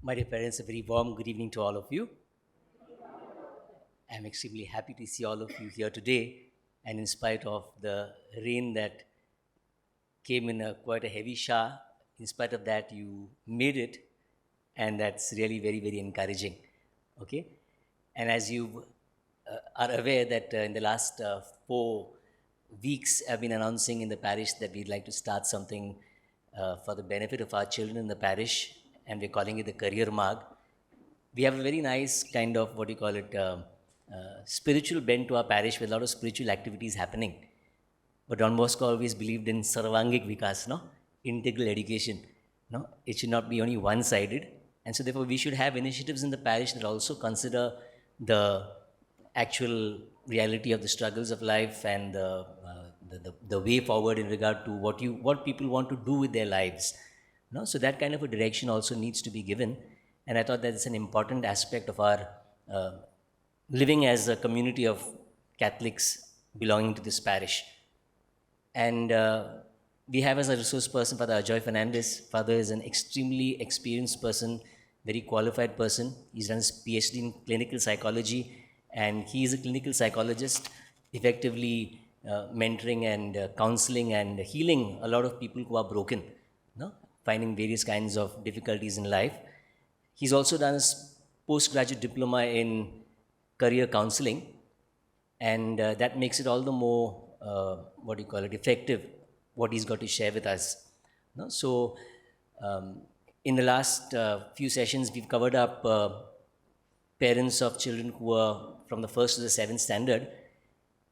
My dear parents, a very warm good evening to all of you. I'm extremely happy to see all of you here today. And in spite of the rain that came in quite a heavy shower, in spite of that, you made it. And that's really very, very encouraging. Okay? And as you are aware that in the last 4 weeks, I've been announcing in the parish that we'd like to start something for the benefit of our children in the parish, and we're calling it the Career Marg. We have a very nice kind of what do you call it spiritual bent to our parish with a lot of spiritual activities happening. But Don Bosco always believed in sarvangik vikas, no, integral education. No, it should not be only one-sided, and so therefore we should have initiatives in the parish that also consider the actual reality of the struggles of life and the way forward in regard to what people want to do with their lives. No, so that kind of a direction also needs to be given, and I thought that's an important aspect of our uh, living as a community of Catholics belonging to this parish. And we have as a resource person Father Ajoy Fernandez. Father is an extremely experienced person, very qualified person. He's done his PhD in clinical psychology, and he is a clinical psychologist, effectively mentoring and counseling and healing a lot of people who are broken, no? Finding various kinds of difficulties in life. He's also done his postgraduate diploma in career counseling, and that makes it all the more what do you call it effective what he's got to share with us, no? So in the last few sessions we've covered up parents of children who are from the first to the seventh standard,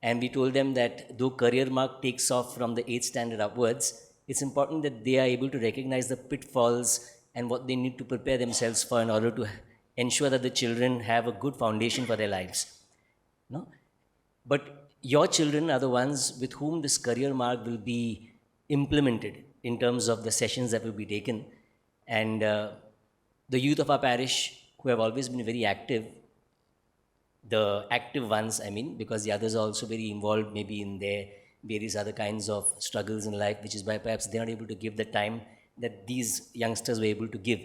and we told them that though career mark takes off from the eighth standard upwards, it's important that they are able to recognize the pitfalls and what they need to prepare themselves for in order to ensure that the children have a good foundation for their lives, no? But your children are the ones with whom this career mark will be implemented in terms of the sessions that will be taken. And the youth of our parish, who have always been very active, the active ones, I mean, because the others are also very involved, maybe in their various other kinds of struggles in life, which is why perhaps they're not able to give the time that these youngsters were able to give.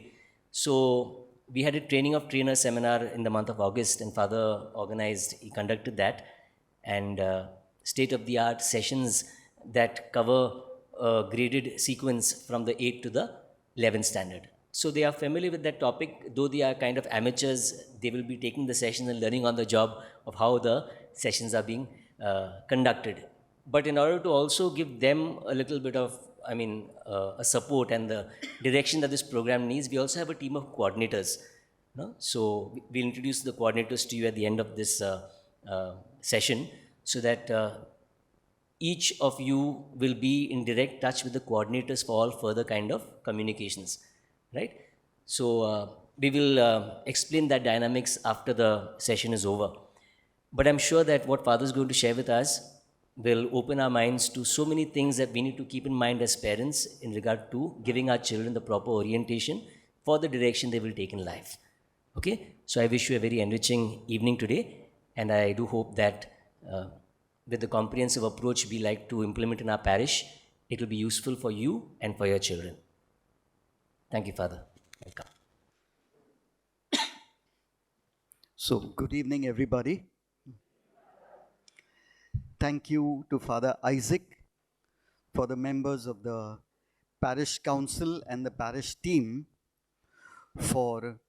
So we had a training of trainer seminar in the month of August, and Father organized, he conducted that, and state of the art sessions that cover a graded sequence from the 8th to the 11th standard. So they are familiar with that topic, though they are kind of amateurs. They will be taking the sessions and learning on the job of how the sessions are being conducted. But in order to also give them a little bit of, a support and the direction that this program needs, we also have a team of coordinators. No? So we'll introduce the coordinators to you at the end of this session, so that each of you will be in direct touch with the coordinators for all further kind of communications, right? So we will explain that dynamics after the session is over. But I'm sure that what Father is going to share with us will open our minds to so many things that we need to keep in mind as parents in regard to giving our children the proper orientation for the direction they will take in life. Okay, so I wish you a very enriching evening today, and I do hope that with the comprehensive approach we like to implement in our parish, it will be useful for you and for your children. Thank you, Father. Welcome. So, good evening, everybody. Thank you to Father Isaac, for the members of the parish council and the parish team for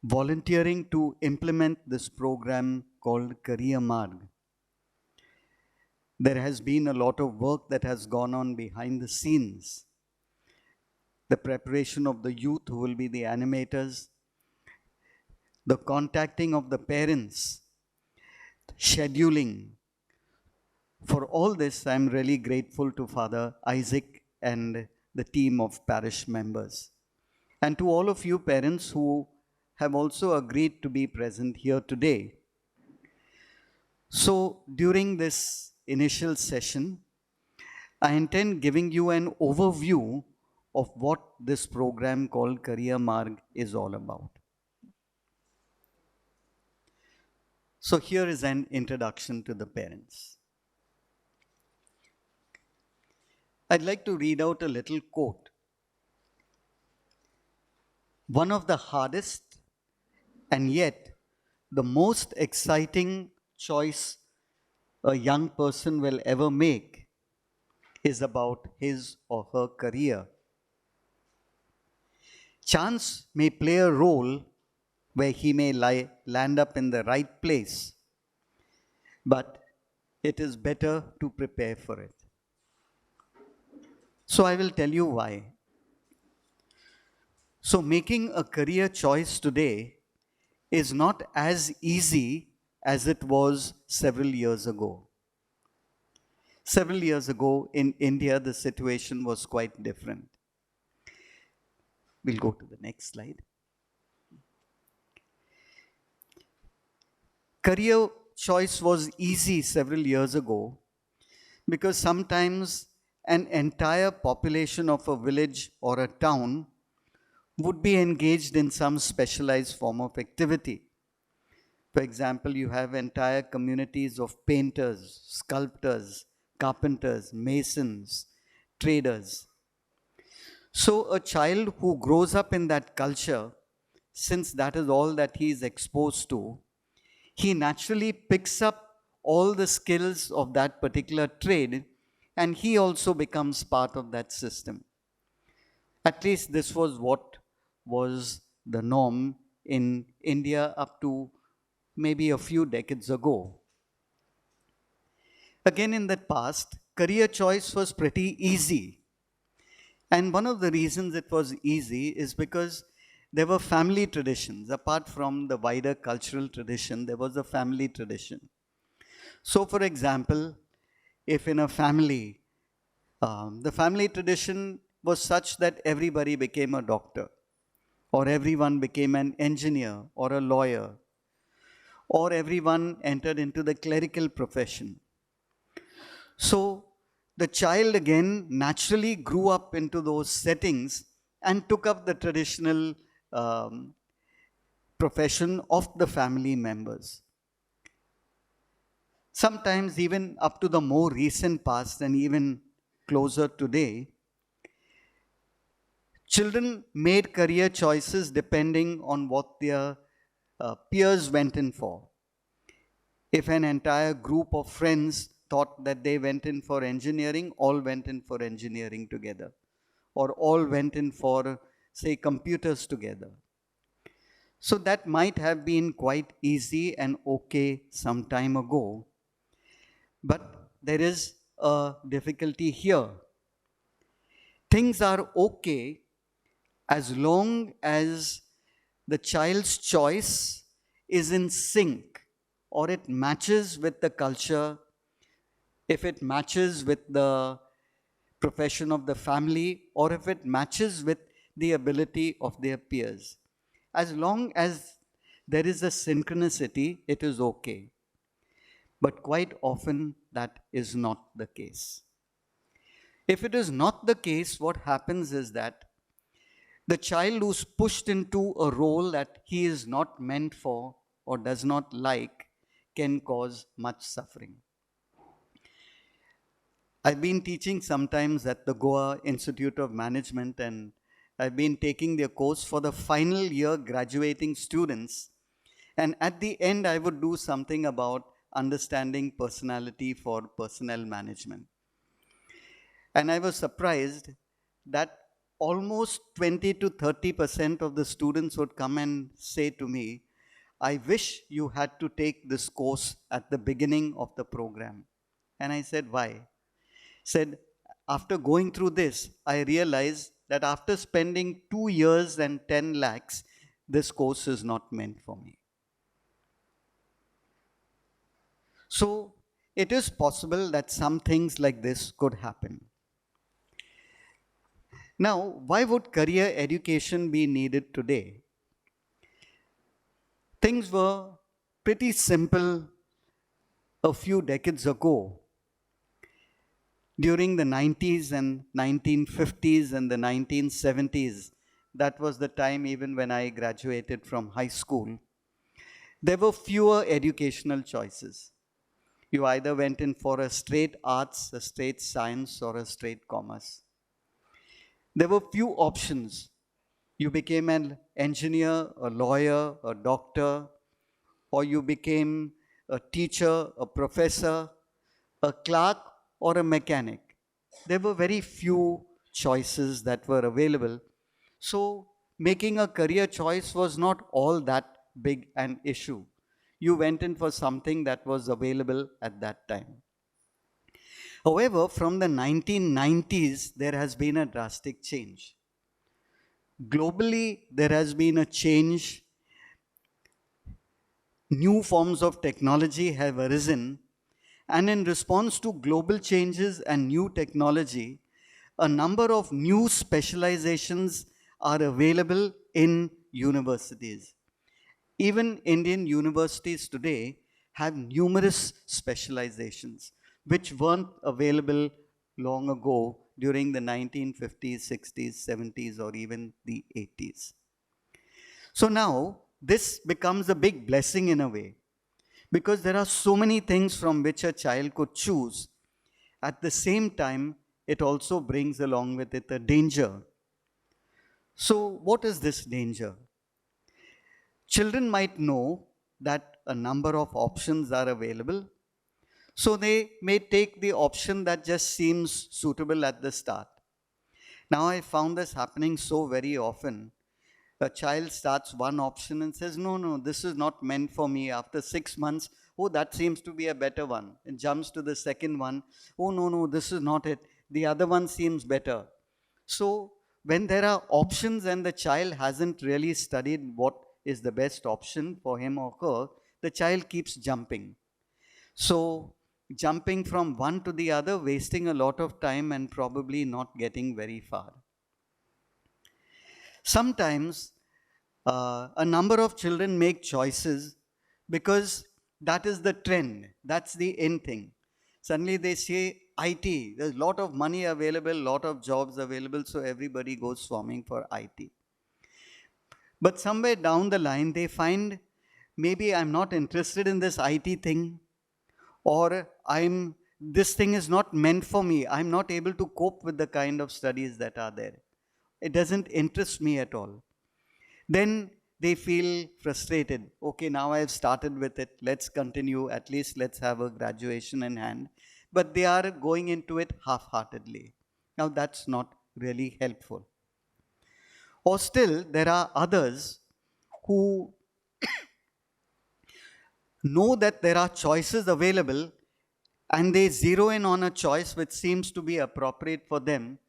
volunteering to implement this program called Career Marg. There has been a lot of work that has gone on behind the scenes. The preparation of the youth who will be the animators, the contacting of the parents, scheduling. For all this, I'm really grateful to Father Isaac and the team of parish members. And to all of you parents who have also agreed to be present here today. So during this initial session, I intend giving you an overview of what this program called Career Marg is all about. So here is an introduction to the parents. I'd like to read out a little quote. one of the hardest and yet the most exciting choice a young person will ever make is about his or her career. Chance may play a role where he may land up in the right place, but it is better to prepare for it. So I will tell you why. So making a career choice today is not as easy as it was several years ago. Several years ago in India, the situation was quite different. We'll go to the next slide. Career choice was easy several years ago because sometimes an entire population of a village or a town would be engaged in some specialized form of activity. For example, you have entire communities of painters, sculptors, carpenters, masons, traders. So a child who grows up in that culture, since that is all that he is exposed to, he naturally picks up all the skills of that particular trade and he also becomes part of that system. At least this was what was the norm in India up to maybe a few decades ago. Again, in that past, career choice was pretty easy. And one of the reasons it was easy is because there were family traditions. Apart from the wider cultural tradition, there was a family tradition. So, for example, if in a family, the family tradition was such that everybody became a doctor, or everyone became an engineer or a lawyer, or everyone entered into the clerical profession. So the child again naturally grew up into those settings and took up the traditional profession of the family members. Sometimes even up to the more recent past and even closer today, children made career choices depending on what their peers went in for. If an entire group of friends thought that they went in for engineering, all went in for engineering together, or all went in for, say, computers together. So that might have been quite easy and okay some time ago, but there is a difficulty here. Things are okay as long as the child's choice is in sync or it matches with the culture, if it matches with the profession of the family, or if it matches with the ability of their peers. As long as there is a synchronicity, it is okay. But quite often that is not the case. If it is not the case, what happens is that the child who's pushed into a role that he is not meant for or does not like can cause much suffering. I've been teaching sometimes at the Goa Institute of Management, and I've been taking their course for the final year graduating students. And at the end, I would do something about understanding personality for personnel management. And I was surprised that almost 20 to 30% of the students would come and say to me, I wish you had to take this course at the beginning of the program. And I said, why? Said, after going through this, I realized that after spending 2 years and 10 lakhs, this course is not meant for me. So it is possible that some things like this could happen. Now, why would career education be needed today? Things were pretty simple a few decades ago. During the 90s and 1950s and the 1970s, that was the time even when I graduated from high school, there were fewer educational choices. You either went in for a straight arts, a straight science, or a straight commerce. There were few options. You became an engineer, a lawyer, a doctor, or you became a teacher, a professor, a clerk, or a mechanic. There were very few choices that were available. So, making a career choice was not all that big an issue. You went in for something that was available at that time. However, from the 1990s, there has been a drastic change. Globally, there has been a change. New forms of technology have arisen, and in response to global changes and new technology, a number of new specializations are available in universities. Even Indian universities today have numerous specializations which weren't available long ago during the 1950s, 60s, 70s, or even the 80s. So now this becomes a big blessing in a way because there are so many things from which a child could choose. At the same time, it also brings along with it a danger. So, what is this danger? Children might know that a number of options are available, so they may take the option that just seems suitable at the start. Now, I found this happening so very often. A child starts one option and says, no, no, this is not meant for me. After 6 months, oh, that seems to be a better one. And jumps to the second one. Oh, no, no, this is not it. The other one seems better. So, when there are options and the child hasn't really studied what is the best option for him or her, the child keeps jumping. So, jumping from one to the other, wasting a lot of time and probably not getting very far. Sometimes a number of children make choices because that is the trend, that's the in thing. Suddenly they say IT, there's a lot of money available, lot of jobs available, so everybody goes swarming for IT. But somewhere down the line, they find maybe I'm not interested in this IT thing, or this thing is not meant for me. I'm not able to cope with the kind of studies that are there. It doesn't interest me at all. Then they feel frustrated. Okay, now I've started with it. Let's continue. At least let's have a graduation in hand. But they are going into it half heartedly. Now, that's not really helpful. Or still, there are others who know that there are choices available and they zero in on a choice which seems to be appropriate for them,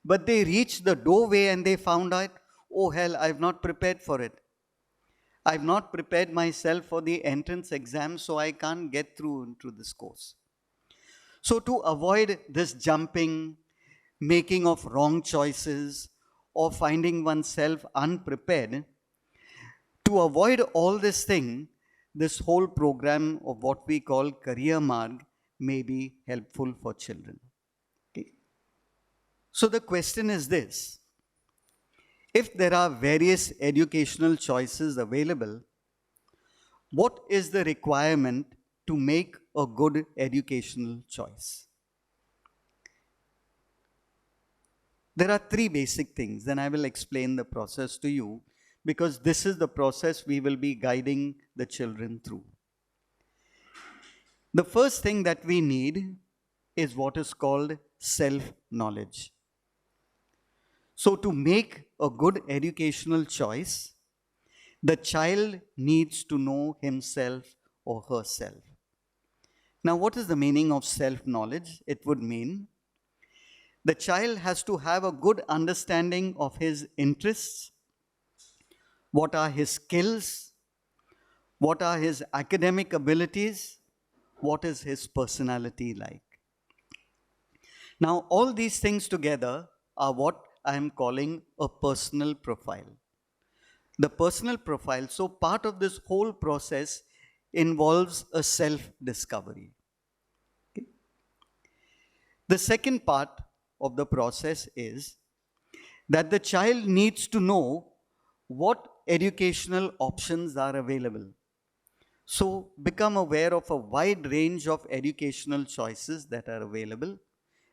but they reach the doorway and they found out, oh hell, I've not prepared for it. I've not prepared myself for the entrance exam, so I can't get through into this course. So, to avoid this jumping, making of wrong choices, or finding oneself unprepared, to avoid all this thing, this whole program of what we call Career Marg may be helpful for children. Okay. So the question is this: if there are various educational choices available, what is the requirement to make a good educational choice? There are three basic things, and I will explain the process to you because this is the process we will be guiding the children through. The first thing that we need is what is called self-knowledge. So, to make a good educational choice, the child needs to know himself or herself. Now, what is the meaning of self-knowledge? It would mean the child has to have a good understanding of his interests, what are his skills, what are his academic abilities, what is his personality like. Now, all these things together are what I am calling a personal profile. The personal profile, so part of this whole process involves a self-discovery. Okay. The second part of the process is that the child needs to know what educational options are available. So become aware of a wide range of educational choices that are available.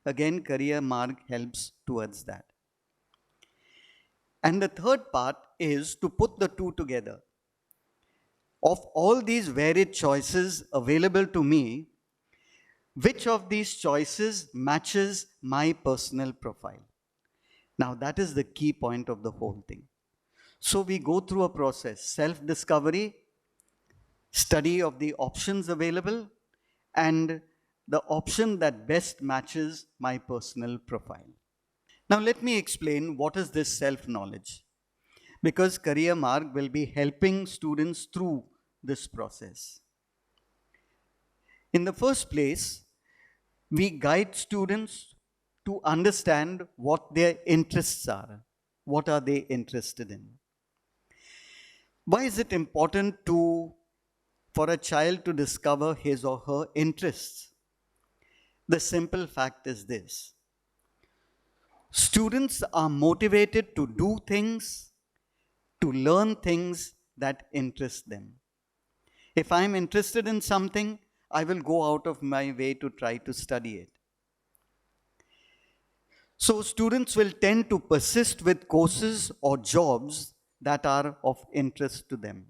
Again, Career Marg helps towards that. And the third part is to put the two together. Of all these varied choices available to me, which of these choices matches my personal profile? Now, that is the key point of the whole thing. So, we go through a process: self discovery, study of the options available, and the option that best matches my personal profile. Now, let me explain what is this self knowledge, because Career Marg will be helping students through this process. In the first place, we guide students to understand what their interests are. What are they interested in? Why is it important for a child to discover his or her interests? The simple fact is this: students are motivated to do things, to learn things that interest them. If I'm interested in something, I will go out of my way to try to study it. So, students will tend to persist with courses or jobs that are of interest to them.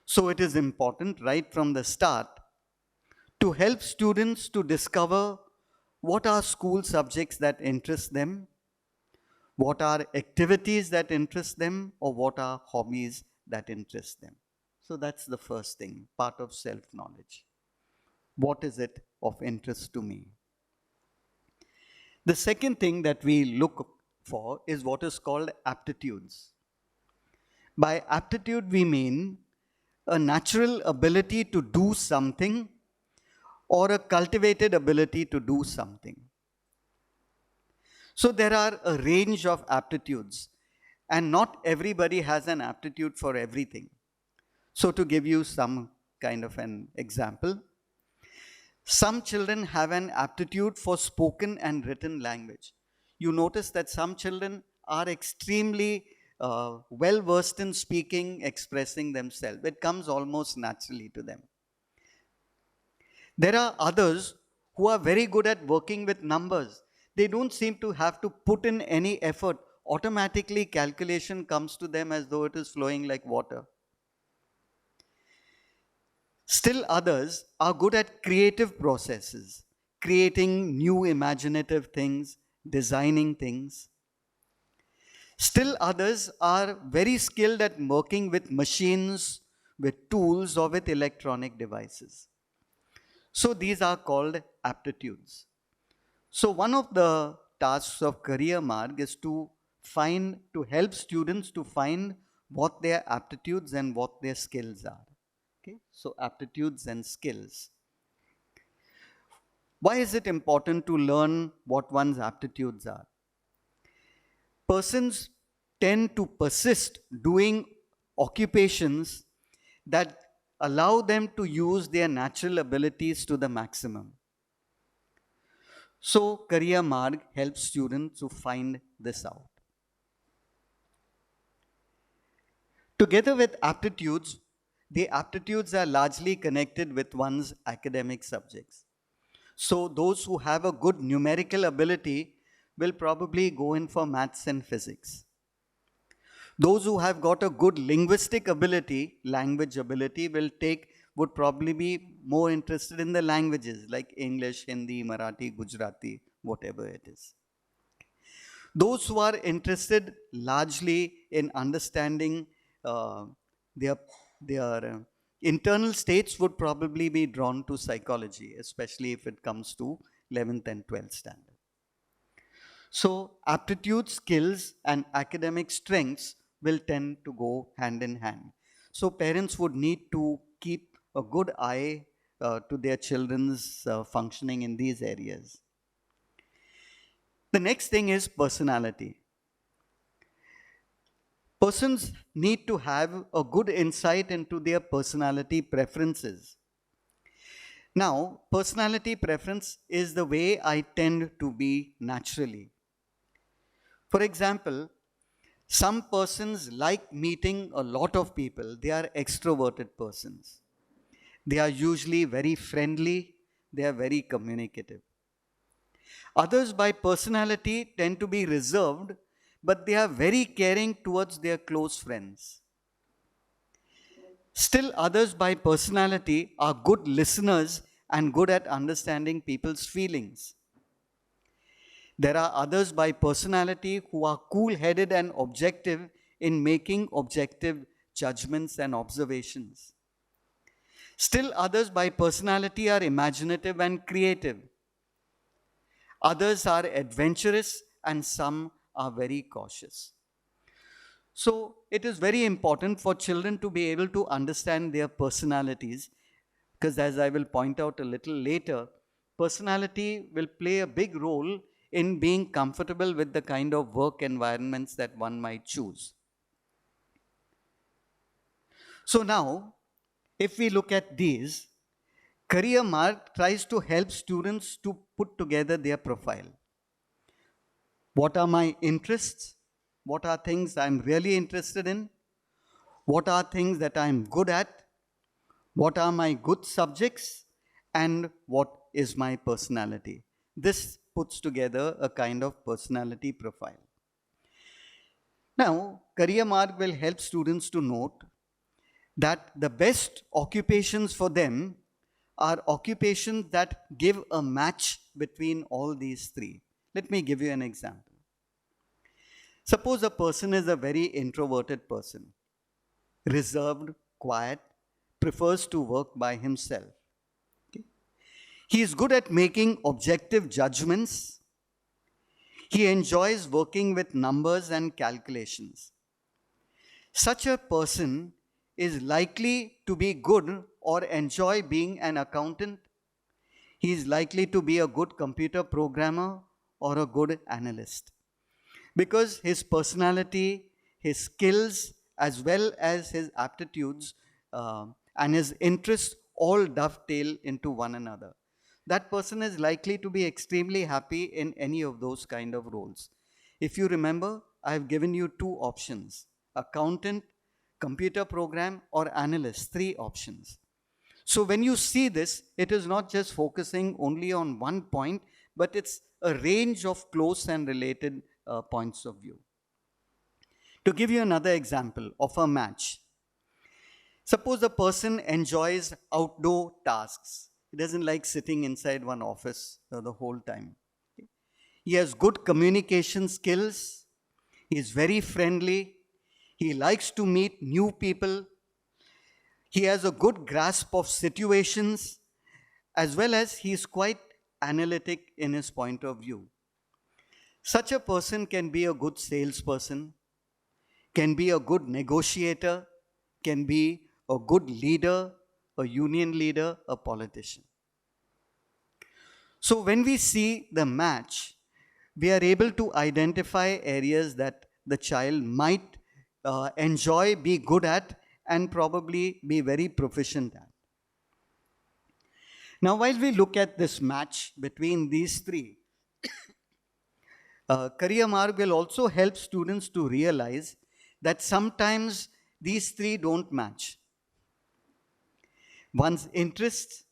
So, it is important right from the start to help students to discover what are school subjects that interest them, what are activities that interest them, or what are hobbies that interest them. So, that's the first thing, part of self knowledge. What is it of interest to me? The second thing that we look for is what is called aptitudes. By aptitude, we mean a natural ability to do something or a cultivated ability to do something. So there are a range of aptitudes, and not everybody has an aptitude for everything. So to give you some kind of an example, some children have an aptitude for spoken and written language. You notice that some children are extremely well versed in speaking, expressing themselves. It comes almost naturally to them. There are others who are very good at working with numbers. They don't seem to have to put in any effort. Automatically, calculation comes to them as though it is flowing like water. Still others are good at creative processes, creating new imaginative things, designing things. Still others are very skilled at working with machines, with tools, or with electronic devices. So these are called aptitudes. So one of the tasks of Career Marg is to help students to find what their aptitudes and what their skills are. Okay, so aptitudes and skills. Why is it important to learn what one's aptitudes are? Persons tend to persist doing occupations that allow them to use their natural abilities to the maximum. So, Career Marg helps students to find this out. Together with aptitudes, the aptitudes are largely connected with one's academic subjects. So those who have a good numerical ability will probably go in for maths and physics. Those who have got a good linguistic ability, language ability, would probably be more interested in the languages like English, Hindi, Marathi, Gujarati, whatever it is. Those who are interested largely in understanding their internal states would probably be drawn to psychology, especially if it comes to 11th and 12th standard. So aptitude, skills, and academic strengths will tend to go hand in hand. So parents would need to keep a good eye to their children's functioning in these areas. The next thing is personality. Persons need to have a good insight into their personality preferences. Now, personality preference is the way I tend to be naturally. For example, some persons like meeting a lot of people. They are extroverted persons. They are usually very friendly. They are very communicative. Others by personality tend to be reserved but they are very caring towards their close friends. Still others by personality are good listeners and good at understanding people's feelings. There are others by personality who are cool-headed and objective in making objective judgments and observations. Still others by personality are imaginative and creative. Others are adventurous and some are very cautious. So it is very important for children to be able to understand their personalities, because as I will point out a little later, personality will play a big role in being comfortable with the kind of work environments that one might choose. So now, if we look at these, Career Mark tries to help students to put together their profile. What are my interests? What are things I'm really interested in? What are things that I'm good at? What are my good subjects? And what is my personality? This puts together a kind of personality profile. Now, Career Mark will help students to note that the best occupations for them are occupations that give a match between all these three. Let me give you an example. Suppose a person is a very introverted person, reserved, quiet, prefers to work by himself. Okay? He is good at making objective judgments. He enjoys working with numbers and calculations. Such a person is likely to be good or enjoy being an accountant. He is likely to be a good computer programmer or a good analyst, because his personality, his skills, as well as his aptitudes and his interests all dovetail into one another. That person is likely to be extremely happy in any of those kind of roles. If you remember, I have given you two options: accountant, computer program, or analyst, three options. So when you see this, it is not just focusing only on one point, but it's a range of close and related points of view. To give you another example of a match, suppose a person enjoys outdoor tasks. He doesn't like sitting inside one office the whole time. He has good communication skills. He is very friendly. He likes to meet new people. He has a good grasp of situations, as well as he is quite analytic in his point of view. Such a person can be a good salesperson, can be a good negotiator, can be a good leader, a union leader, a politician. So when we see the match, we are able to identify areas that the child might enjoy, be good at, and probably be very proficient at. Now, while we look at this match between these three, Career Mark will also help students to realize that sometimes these three don't match. One's interests,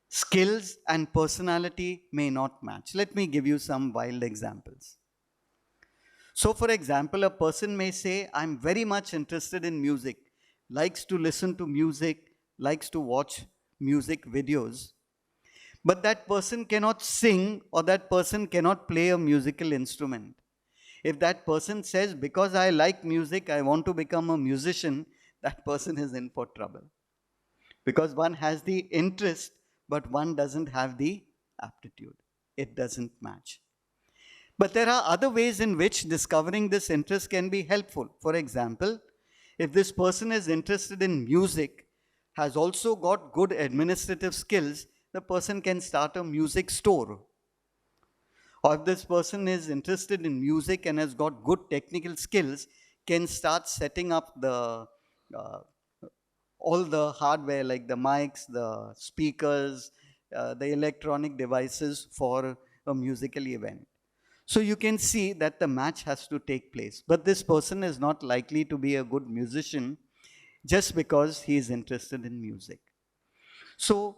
skills, and personality may not match. Let me give you some wild examples. So, for example, a person may say, I'm very much interested in music, likes to listen to music, likes to watch music videos, but that person cannot sing or that person cannot play a musical instrument. If that person says, because I like music, I want to become a musician, that person is in for trouble. Because one has the interest, but one doesn't have the aptitude. It doesn't match. But there are other ways in which discovering this interest can be helpful. For example, if this person is interested in music, has also got good administrative skills, the person can start a music store. Or if this person is interested in music and has got good technical skills, can start setting up all the hardware like the mics, the speakers, the electronic devices for a musical event. So you can see that the match has to take place. But this person is not likely to be a good musician just because he is interested in music. So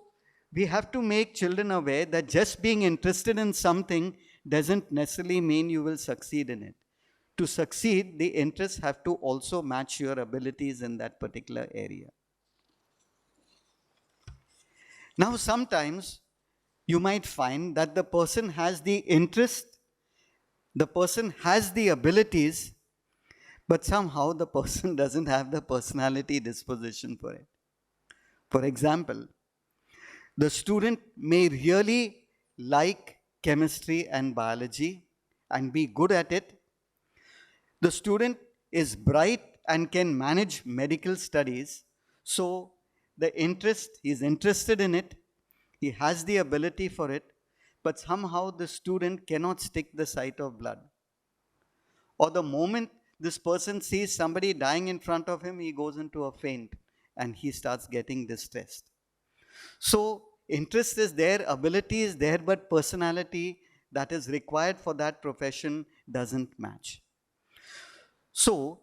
we have to make children aware that just being interested in something doesn't necessarily mean you will succeed in it. to succeed, the interests have to also match your abilities in that particular area. Now, sometimes you might find that the person has the interest, the person has the abilities, but somehow the person doesn't have the personality disposition for it. For example, the student may really like chemistry and biology and be good at it. The student is bright and can manage medical studies. So he's interested in it. He has the ability for it, but somehow the student cannot stick the sight of blood. Or the moment this person sees somebody dying in front of him, he goes into a faint and he starts getting distressed. So interest is there, ability is there, but personality that is required for that profession doesn't match. So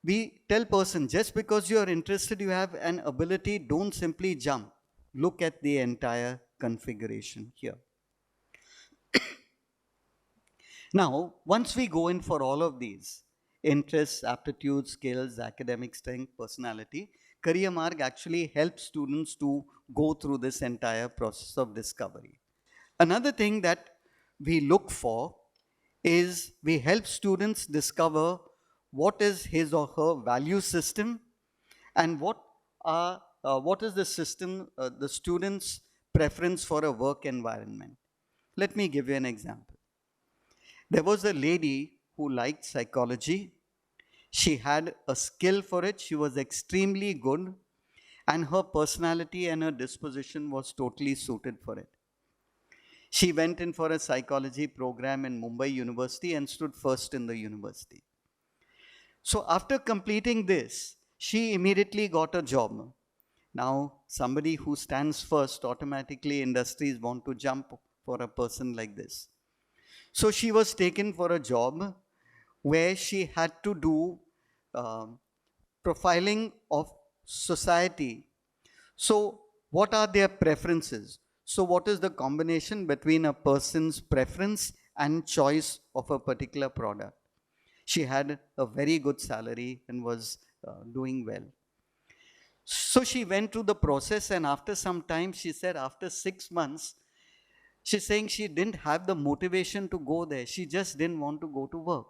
we tell person, just because you are interested, you have an ability, don't simply jump. Look at the entire configuration here. Now, once we go in for all of these, interests, aptitudes, skills, academic strength, personality, Career Marg actually helps students to go through this entire process of discovery. Another thing that we look for is we help students discover what is his or her value system and what is the system, the student's preference for a work environment. Let me give you an example. There was a lady who liked psychology. She had a skill for it. She was extremely good, and her personality and her disposition was totally suited for it. She went in for a psychology program in Mumbai University and stood first in the university. So after completing this, she immediately got a job. Now, somebody who stands first, automatically industries want to jump for a person like this. So she was taken for a job where she had to do profiling of society. So what are their preferences? So what is the combination between a person's preference and choice of a particular product? She had a very good salary and was doing well. So she went through the process, and after some time, she said after 6 months, she's saying she didn't have the motivation to go there. She just didn't want to go to work.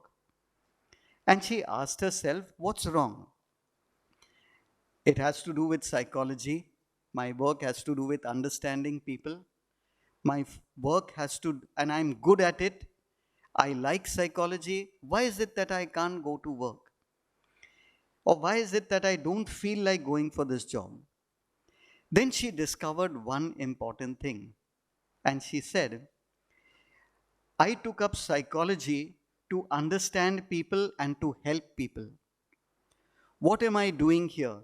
And she asked herself, what's wrong? It has to do with psychology. My work has to do with understanding people. My work has to, and I'm good at it. I like psychology. Why is it that I can't go to work? Or why is it that I don't feel like going for this job? Then she discovered one important thing. And she said, I took up psychology to understand people and to help people. What am I doing here?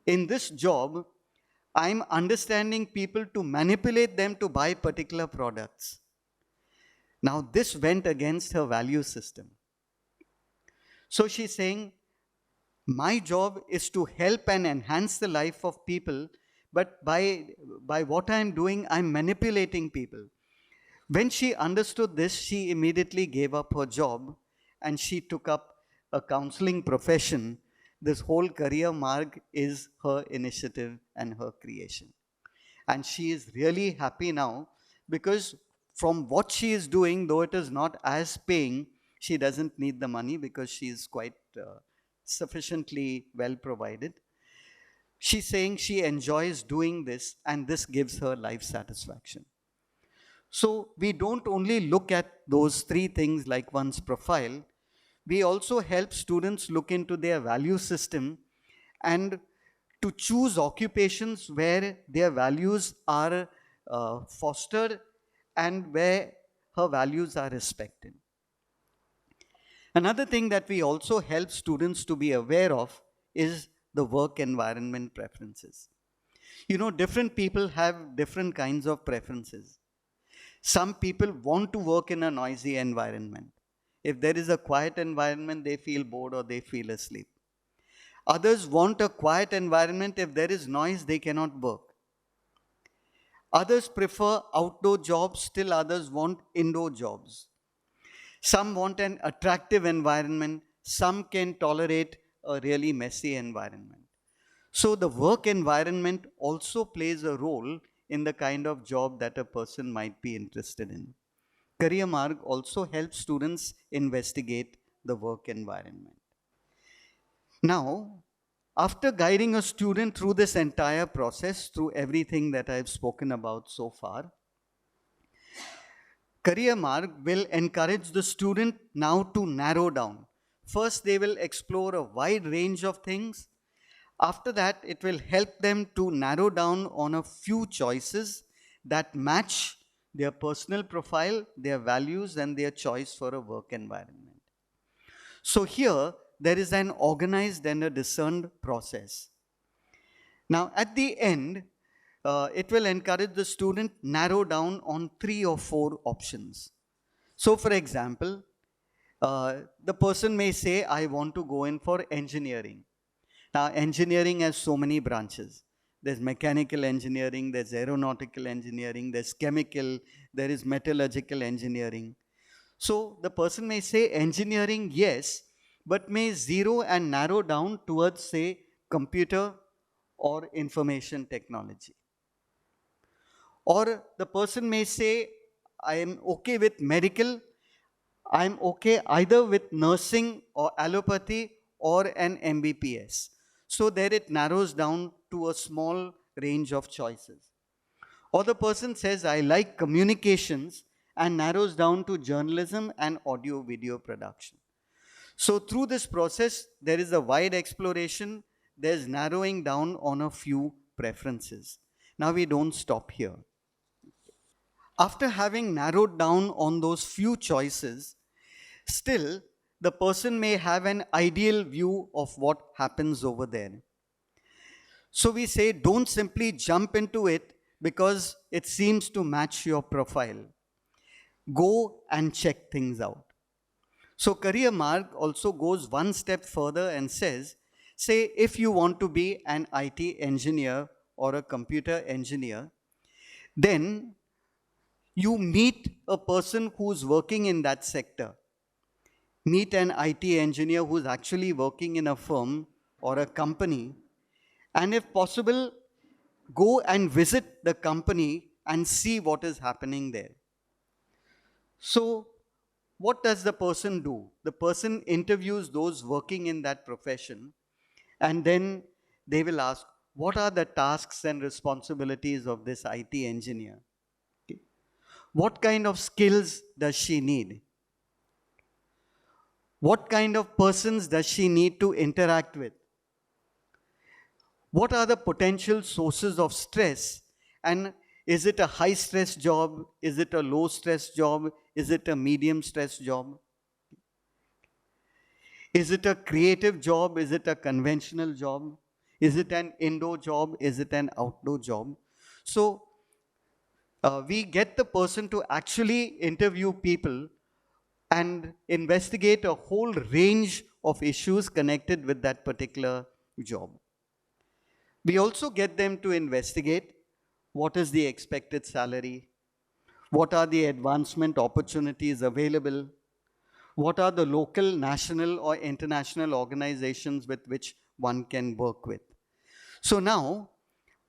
In this job, I'm understanding people to manipulate them to buy particular products. Now, this went against her value system. So she's saying, my job is to help and enhance the life of people, but by what I'm doing, I'm manipulating people. When she understood this, she immediately gave up her job and she took up a counseling profession. This whole Career Marg is her initiative and her creation. And she is really happy now because from what she is doing, though it is not as paying, she doesn't need the money because she is quite sufficiently well provided. She's saying she enjoys doing this and this gives her life satisfaction. So we don't only look at those three things like one's profile, we also help students look into their value system and to choose occupations where their values are fostered and where her values are respected. Another thing that we also help students to be aware of is the work environment preferences. You know, different people have different kinds of preferences. Some people want to work in a noisy environment. If there is a quiet environment, they feel bored or they feel asleep. Others want a quiet environment. If there is noise, they cannot work. Others prefer outdoor jobs, still others want indoor jobs. Some want an attractive environment. Some can tolerate a really messy environment. So the work environment also plays a role in the kind of job that a person might be interested in. Career Marg also helps students investigate the work environment. Now, after guiding a student through this entire process, through everything that I've spoken about so far, Career Marg will encourage the student now to narrow down. First, they will explore a wide range of things. After that, it will help them to narrow down on a few choices that match their personal profile, their values, and their choice for a work environment. So here, there is an organized and a discerned process. Now, at the end, it will encourage the student narrow down on 3 or 4 options. So, for example, the person may say, I want to go in for engineering. Now, engineering has so many branches. There's mechanical engineering, there's aeronautical engineering, there's chemical, there is metallurgical engineering. So the person may say engineering, yes, but may zero and narrow down towards, say, computer or information technology. Or the person may say, I am okay with medical, I am okay either with nursing or allopathy or an MBPS. So there it narrows down to a small range of choices. Or the person says, I like communications, and narrows down to journalism and audio video production. So through this process, there is a wide exploration, there's narrowing down on a few preferences. Now we don't stop here. After having narrowed down on those few choices, still the person may have an ideal view of what happens over there. So we say, don't simply jump into it because it seems to match your profile. Go and check things out. So Career Marg also goes one step further and says, say if you want to be an IT engineer or a computer engineer, then you meet a person who's working in that sector. Meet an IT engineer who's actually working in a firm or a company, and if possible, go and visit the company and see what is happening there. So, what does the person do? The person interviews those working in that profession, and then they will ask, what are the tasks and responsibilities of this IT engineer? Okay. What kind of skills does she need? What kind of persons does she need to interact with? What are the potential sources of stress? And is it a high stress job? Is it a low stress job? Is it a medium stress job? Is it a creative job? Is it a conventional job? Is it an indoor job? Is it an outdoor job? So we get the person to actually interview people and investigate a whole range of issues connected with that particular job. We also get them to investigate what is the expected salary, what are the advancement opportunities available, what are the local, national, or international organizations with which one can work with. So now,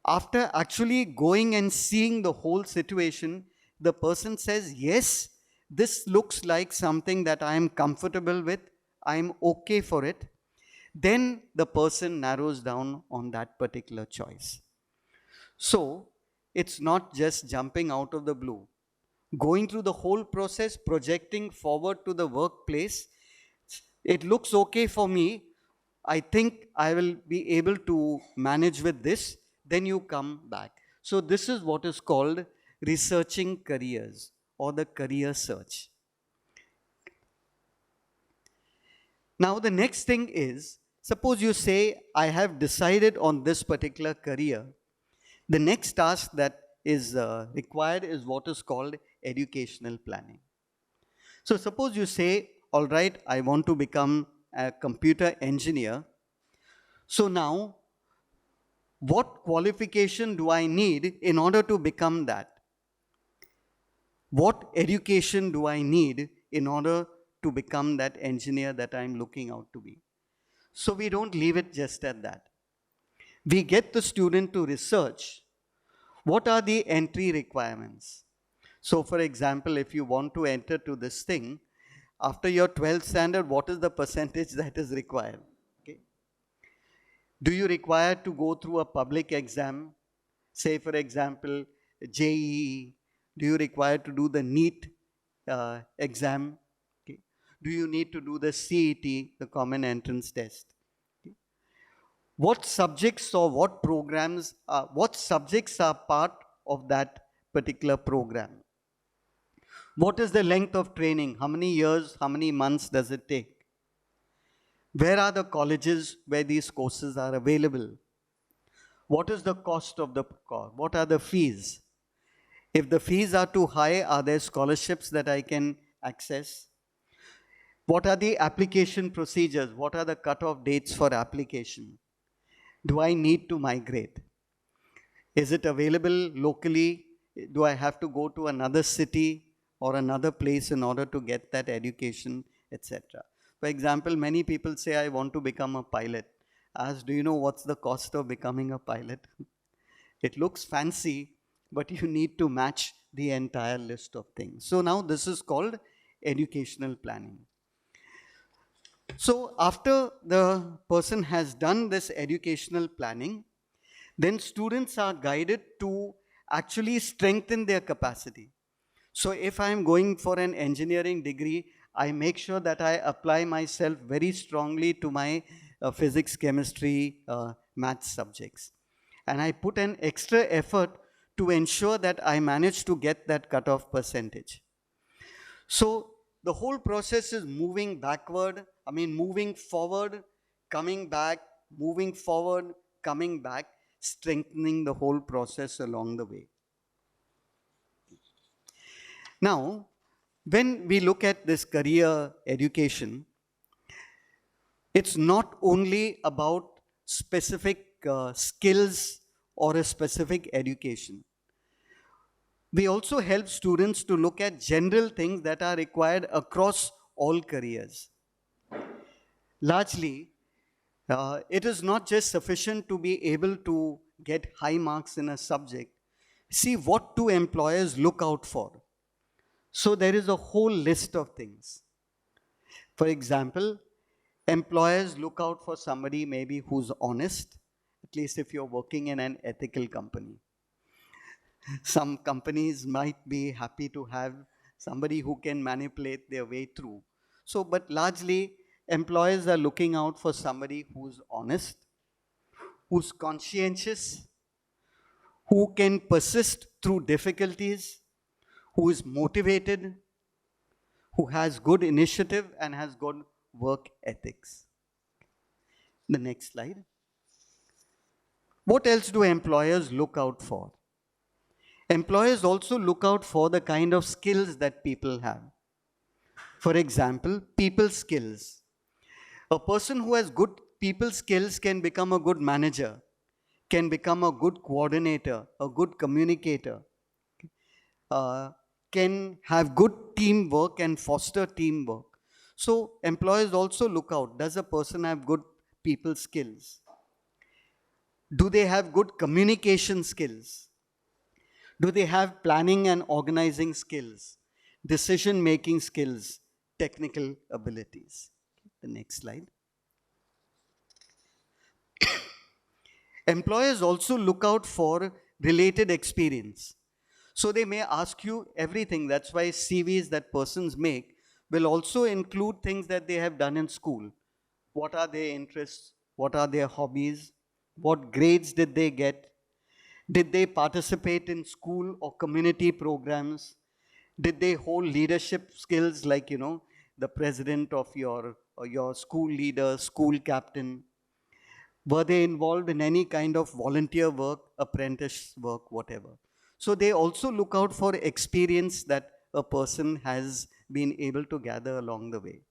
after actually going and seeing the whole situation, the person says, yes, this looks like something that I am comfortable with, I am okay for it. Then the person narrows down on that particular choice. So, it's not just jumping out of the blue. Going through the whole process, projecting forward to the workplace, it looks okay for me, I think I will be able to manage with this, then you come back. So this is what is called researching careers or the career search. Now the next thing is, suppose you say, I have decided on this particular career. The next task that is required is what is called educational planning. So suppose you say, all right, I want to become a computer engineer. So now, what qualification do I need in order to become that? What education do I need in order to become that engineer that I'm looking out to be. So we don't leave it just at that. We get the student to research what are the entry requirements. So for example, if you want to enter to this thing, after your 12th standard, what is the percentage that is required? Okay. Do you require to go through a public exam? Say for example, JEE. Do you require to do the NEET exam? Okay. Do you need to do the CET, the Common Entrance Test? Okay. What subjects or what programs, what subjects are part of that particular program? What is the length of training? How many years, how many months does it take? Where are the colleges where these courses are available? What is the cost of the course? What are the fees? If the fees are too high, are there scholarships that I can access? What are the application procedures? What are the cutoff dates for application? Do I need to migrate? Is it available locally? Do I have to go to another city or another place in order to get that education, etc.? For example, many people say, I want to become a pilot. Ask, do you know what's the cost of becoming a pilot? It looks fancy, but you need to match the entire list of things. So now this is called educational planning. So after the person has done this educational planning, then students are guided to actually strengthen their capacity. So if I'm going for an engineering degree, I make sure that I apply myself very strongly to my physics, chemistry, math subjects. And I put an extra effort to ensure that I manage to get that cutoff percentage. So the whole process is moving moving forward, coming back, moving forward, coming back, strengthening the whole process along the way. Now, when we look at this career education, it's not only about specific skills or a specific education. We also help students to look at general things that are required across all careers. Largely, it is not just sufficient to be able to get high marks in a subject. See, what do employers look out for? So there is a whole list of things. For example, employers look out for somebody maybe who's honest, at least if you're working in an ethical company. Some companies might be happy to have somebody who can manipulate their way through. So, but largely, employers are looking out for somebody who's honest, who's conscientious, who can persist through difficulties, who is motivated, who has good initiative and has good work ethics. The next slide. What else do employers look out for? Employers also look out for the kind of skills that people have. For example, people skills. A person who has good people skills can become a good manager, can become a good coordinator, a good communicator, can have good teamwork and foster teamwork. So employers also look out, does a person have good people skills? Do they have good communication skills? Do they have planning and organizing skills, decision-making skills, technical abilities? The next slide. Employers also look out for related experience. So they may ask you everything. That's why CVs that persons make will also include things that they have done in school. What are their interests? What are their hobbies? What grades did they get? Did they participate in school or community programs? Did they hold leadership skills like, the president of your school leader, school captain? Were they involved in any kind of volunteer work, apprentice work, whatever? So they also look out for experience that a person has been able to gather along the way.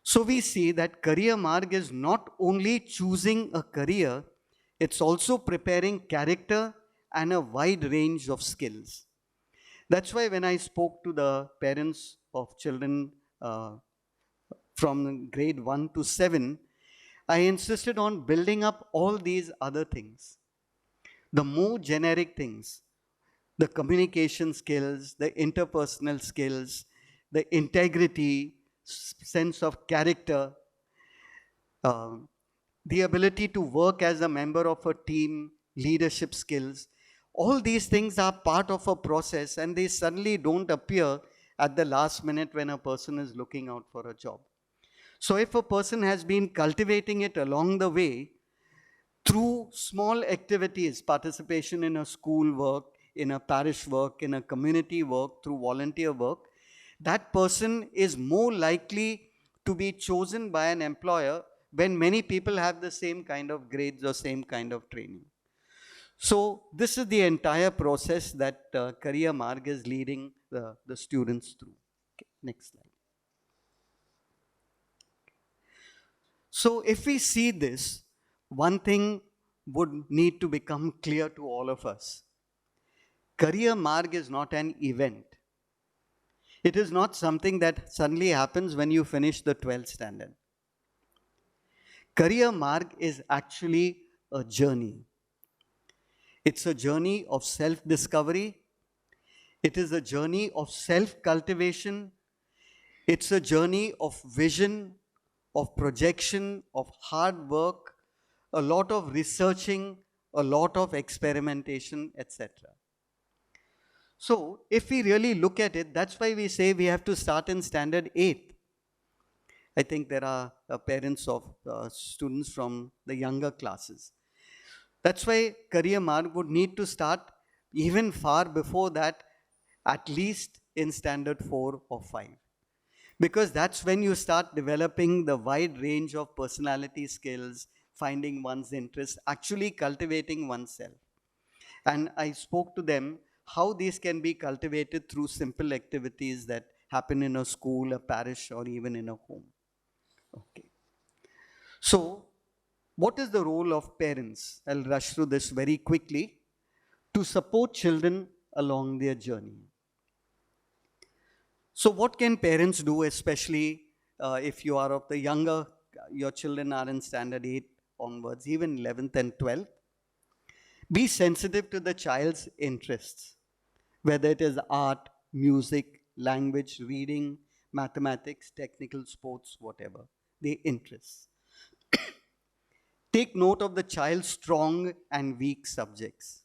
So we see that Career Marg is not only choosing a career, it's also preparing character and a wide range of skills. That's why when I spoke to the parents of children uh, from grade 1 to 7, I insisted on building up all these other things. The more generic things, the communication skills, the interpersonal skills, the integrity, sense of character, um, the ability to work as a member of a team, leadership skills, all these things are part of a process and they suddenly don't appear at the last minute when a person is looking out for a job. So if a person has been cultivating it along the way through small activities, participation in a school work, in a parish work, in a community work, through volunteer work, that person is more likely to be chosen by an employer when many people have the same kind of grades or same kind of training. So this is the entire process that Career Marg is leading the students through. Okay, next slide. So if we see this, one thing would need to become clear to all of us. Career Marg is not an event. It is not something that suddenly happens when you finish the 12th standard. Career Marg is actually a journey. It's a journey of self-discovery. It is a journey of self-cultivation. It's a journey of vision, of projection, of hard work, a lot of researching, a lot of experimentation, etc. So, if we really look at it, that's why we say we have to start in standard 8. I think there are parents of students from the younger classes. That's why Career Marg would need to start even far before that, at least in standard 4 or 5. Because that's when you start developing the wide range of personality skills, finding one's interests, actually cultivating oneself. And I spoke to them how these can be cultivated through simple activities that happen in a school, a parish, or even in a home. Okay. So, what is the role of parents? I'll rush through this very quickly. To support children along their journey. So what can parents do, especially if you are of the younger, your children are in standard 8 onwards, even 11th and 12th? Be sensitive to the child's interests, whether it is art, music, language, reading, mathematics, technical sports, whatever, the interests. Take note of the child's strong and weak subjects.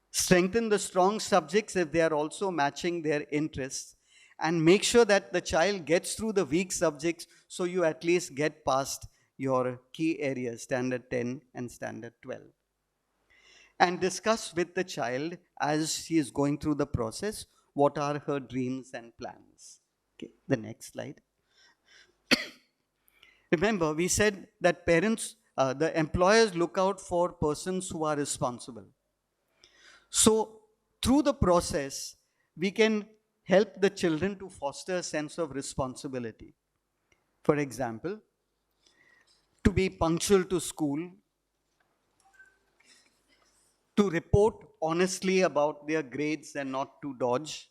Strengthen the strong subjects if they are also matching their interests, and make sure that the child gets through the weak subjects so you at least get past your key areas, standard 10 and standard 12. And discuss with the child as she is going through the process what are her dreams and plans. Okay, the next slide. Remember, we said that parents, the employers look out for persons who are responsible. So, through the process, we can help the children to foster a sense of responsibility. For example, to be punctual to school, to report honestly about their grades and not to dodge,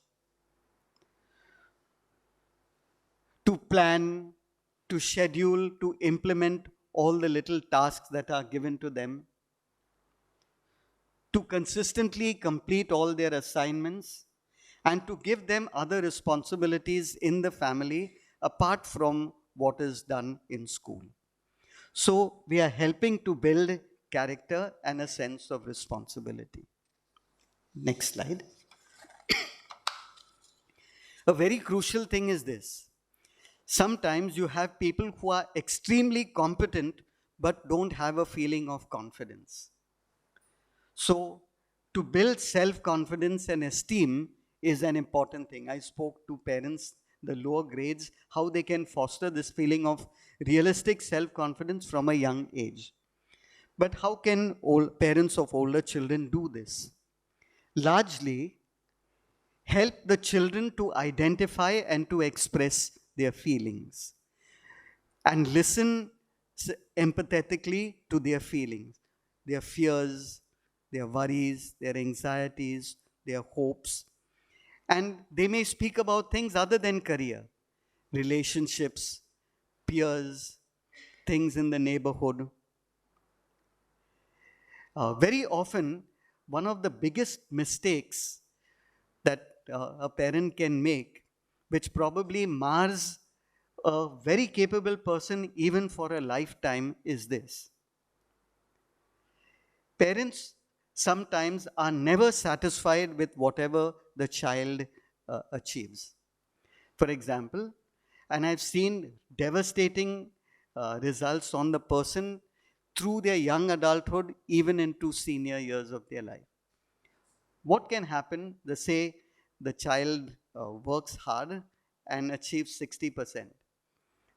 to plan, to schedule, to implement all the little tasks that are given to them, to consistently complete all their assignments, and to give them other responsibilities in the family apart from what is done in school. So we are helping to build character and a sense of responsibility. Next slide. A very crucial thing is this. Sometimes you have people who are extremely competent but don't have a feeling of confidence. So, to build self-confidence and esteem is an important thing. I spoke to parents, the lower grades, how they can foster this feeling of realistic self-confidence from a young age. But how can parents of older children do this? Largely, help the children to identify and to express their feelings and listen empathetically to their feelings, their fears, their worries, their anxieties, their hopes, And they may speak about things other than career, relationships, peers, things in the neighborhood. Very often, one of the biggest mistakes that a parent can make, which probably mars a very capable person even for a lifetime, is this. Parents sometimes are never satisfied with whatever the child achieves. For example, and I've seen devastating results on the person through their young adulthood, even into senior years of their life. What can happen? They say the child works hard and achieves 60%.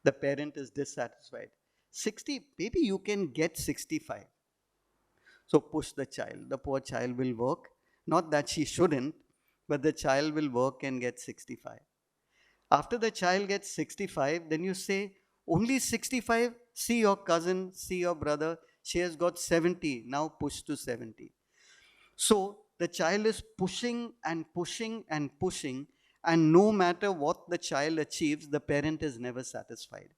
The parent is dissatisfied. 60, maybe you can get 65. So push the child. The poor child will work. Not that she shouldn't, but the child will work and get 65. After the child gets 65, then you say, only 65? See your cousin, see your brother, she has got 70, now push to 70. So the child is pushing and pushing and pushing, and no matter what the child achieves, the parent is never satisfied.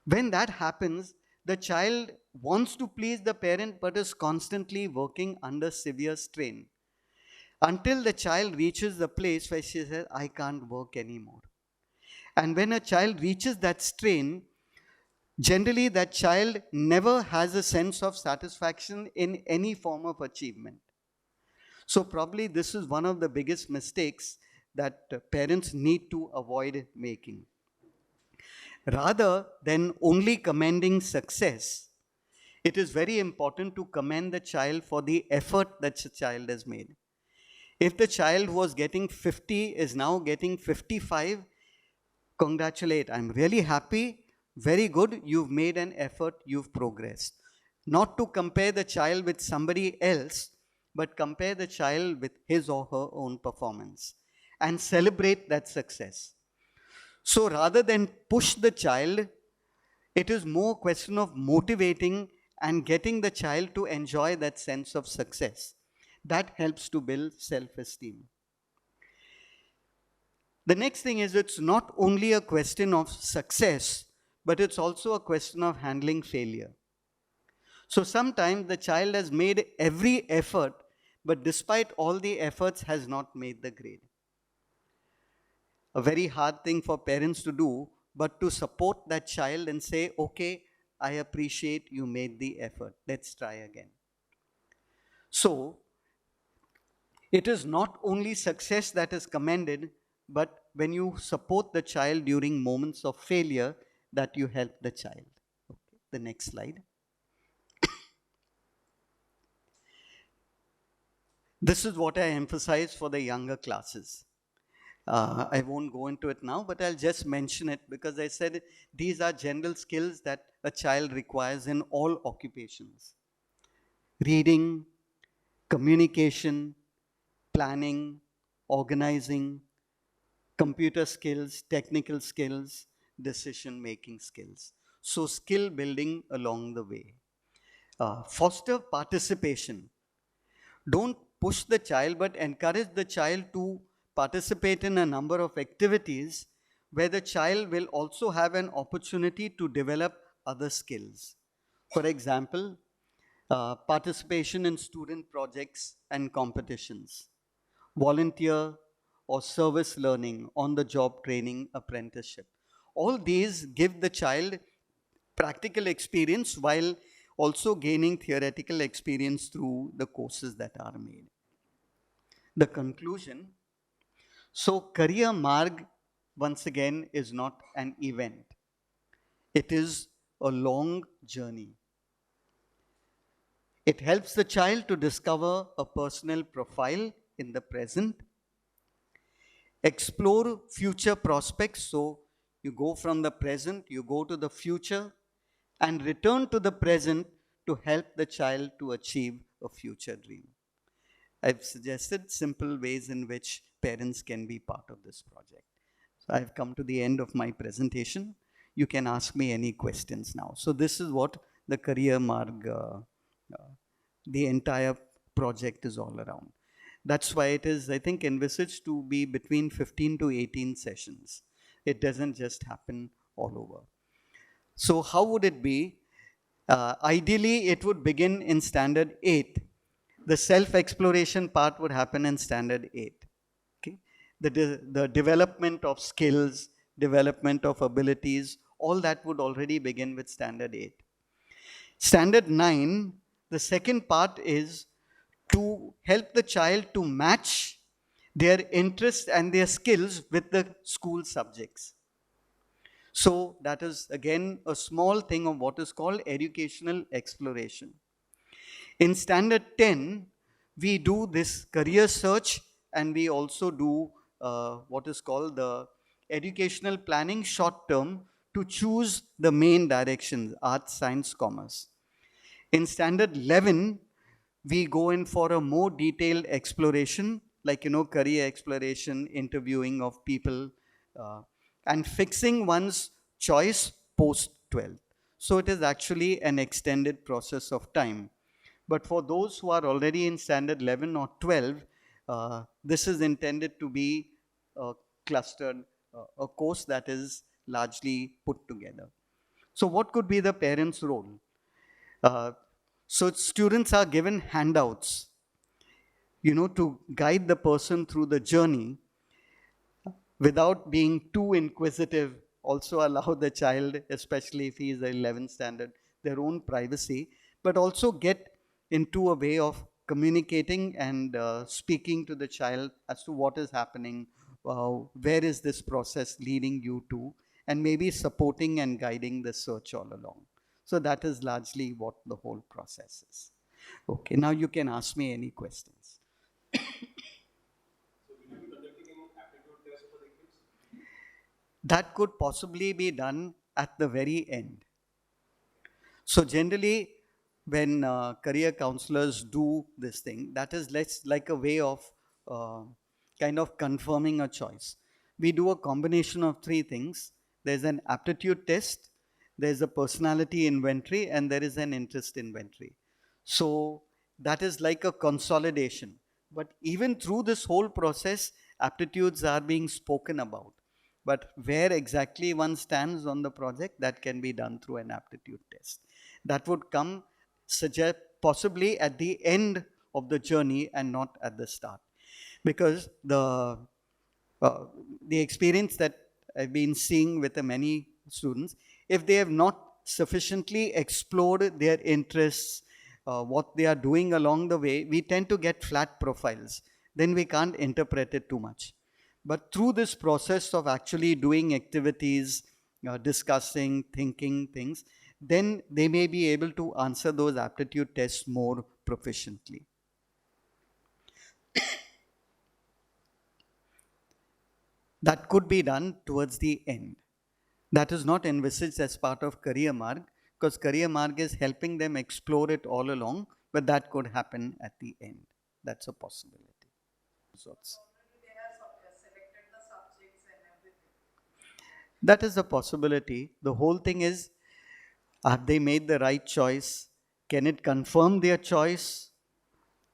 When that happens, the child wants to please the parent but is constantly working under severe strain until the child reaches the place where she says, I can't work anymore. And when a child reaches that strain, generally that child never has a sense of satisfaction in any form of achievement. So probably this is one of the biggest mistakes that parents need to avoid making. Rather than only commending success, it is very important to commend the child for the effort that the child has made. If the child who was getting 50 is now getting 55, congratulate. I'm really happy. Very good. You've made an effort. You've progressed. Not to compare the child with somebody else, but compare the child with his or her own performance and celebrate that success. So rather than push the child, it is more question of motivating and getting the child to enjoy that sense of success. That helps to build self-esteem. The next thing is, it's not only a question of success, but it's also a question of handling failure. So sometimes the child has made every effort, but despite all the efforts has not made the grade. A very hard thing for parents to do, but to support that child and say, okay, I appreciate you made the effort. Let's try again. So it is not only success that is commended, but when you support the child during moments of failure, that you help the child. Okay, the next slide. This is what I emphasize for the younger classes. I won't go into it now, but I'll just mention it because I said these are general skills that a child requires in all occupations. Reading, communication, planning, organizing, computer skills, technical skills, decision-making skills. So skill building along the way. Foster participation. Don't push the child, but encourage the child to participate in a number of activities where the child will also have an opportunity to develop other skills. For example, participation in student projects and competitions, volunteer or service learning, on-the-job training, apprenticeship. All these give the child practical experience while also gaining theoretical experience through the courses that are made. The conclusion, so Career Marg, once again, is not an event. It is a long journey. It helps the child to discover a personal profile in the present, explore future prospects. So you go from the present, you go to the future, and return to the present to help the child to achieve a future dream. I've suggested simple ways in which parents can be part of this project. So I've come to the end of my presentation. You can ask me any questions now. So this is what the Career Marg, the entire project is all around. That's why it is, I think, envisaged to be between 15 to 18 sessions. It doesn't just happen all over. So how would it be? Ideally, it would begin in standard 8. The self-exploration part would happen in standard 8. Okay? The development of skills, development of abilities, all that would already begin with standard 8. Standard 9, the second part is to help the child to match their interests and their skills with the school subjects. So that is again a small thing of what is called educational exploration. In standard 10, we do this career search, and we also do what is called the educational planning short term to choose the main directions, arts, science, commerce. In standard 11, we go in for a more detailed exploration, like, career exploration, interviewing of people, uh, and fixing one's choice post 12. So it is actually an extended process of time. But for those who are already in standard 11 or 12, this is intended to be a clustered, a course that is largely put together. So what could be the parent's role? So students are given handouts, to guide the person through the journey without being too inquisitive. Also allow the child, especially if he is 11th standard, their own privacy, but also get into a way of communicating and speaking to the child as to what is happening, where is this process leading you to, and maybe supporting and guiding the search all along. So that is largely what the whole process is. Okay, now you can ask me any questions. That could possibly be done at the very end. So generally, when career counselors do this thing, that is less like a way of kind of confirming a choice. We do a combination of three things. There's an aptitude test, there's a personality inventory, and there is an interest inventory. So that is like a consolidation. But even through this whole process, aptitudes are being spoken about. But where exactly one stands on the project, that can be done through an aptitude test. That would come possibly at the end of the journey and not at the start. Because the experience that I've been seeing with the many students, if they have not sufficiently explored their interests, what they are doing along the way, we tend to get flat profiles. Then we can't interpret it too much. But through this process of actually doing activities, discussing, thinking things, then they may be able to answer those aptitude tests more proficiently. That could be done towards the end. That is not envisaged as part of Career Marg, because Career Marg is helping them explore it all along, but that could happen at the end. That's a possibility. That is a possibility. The whole thing is, have they made the right choice? Can it confirm their choice?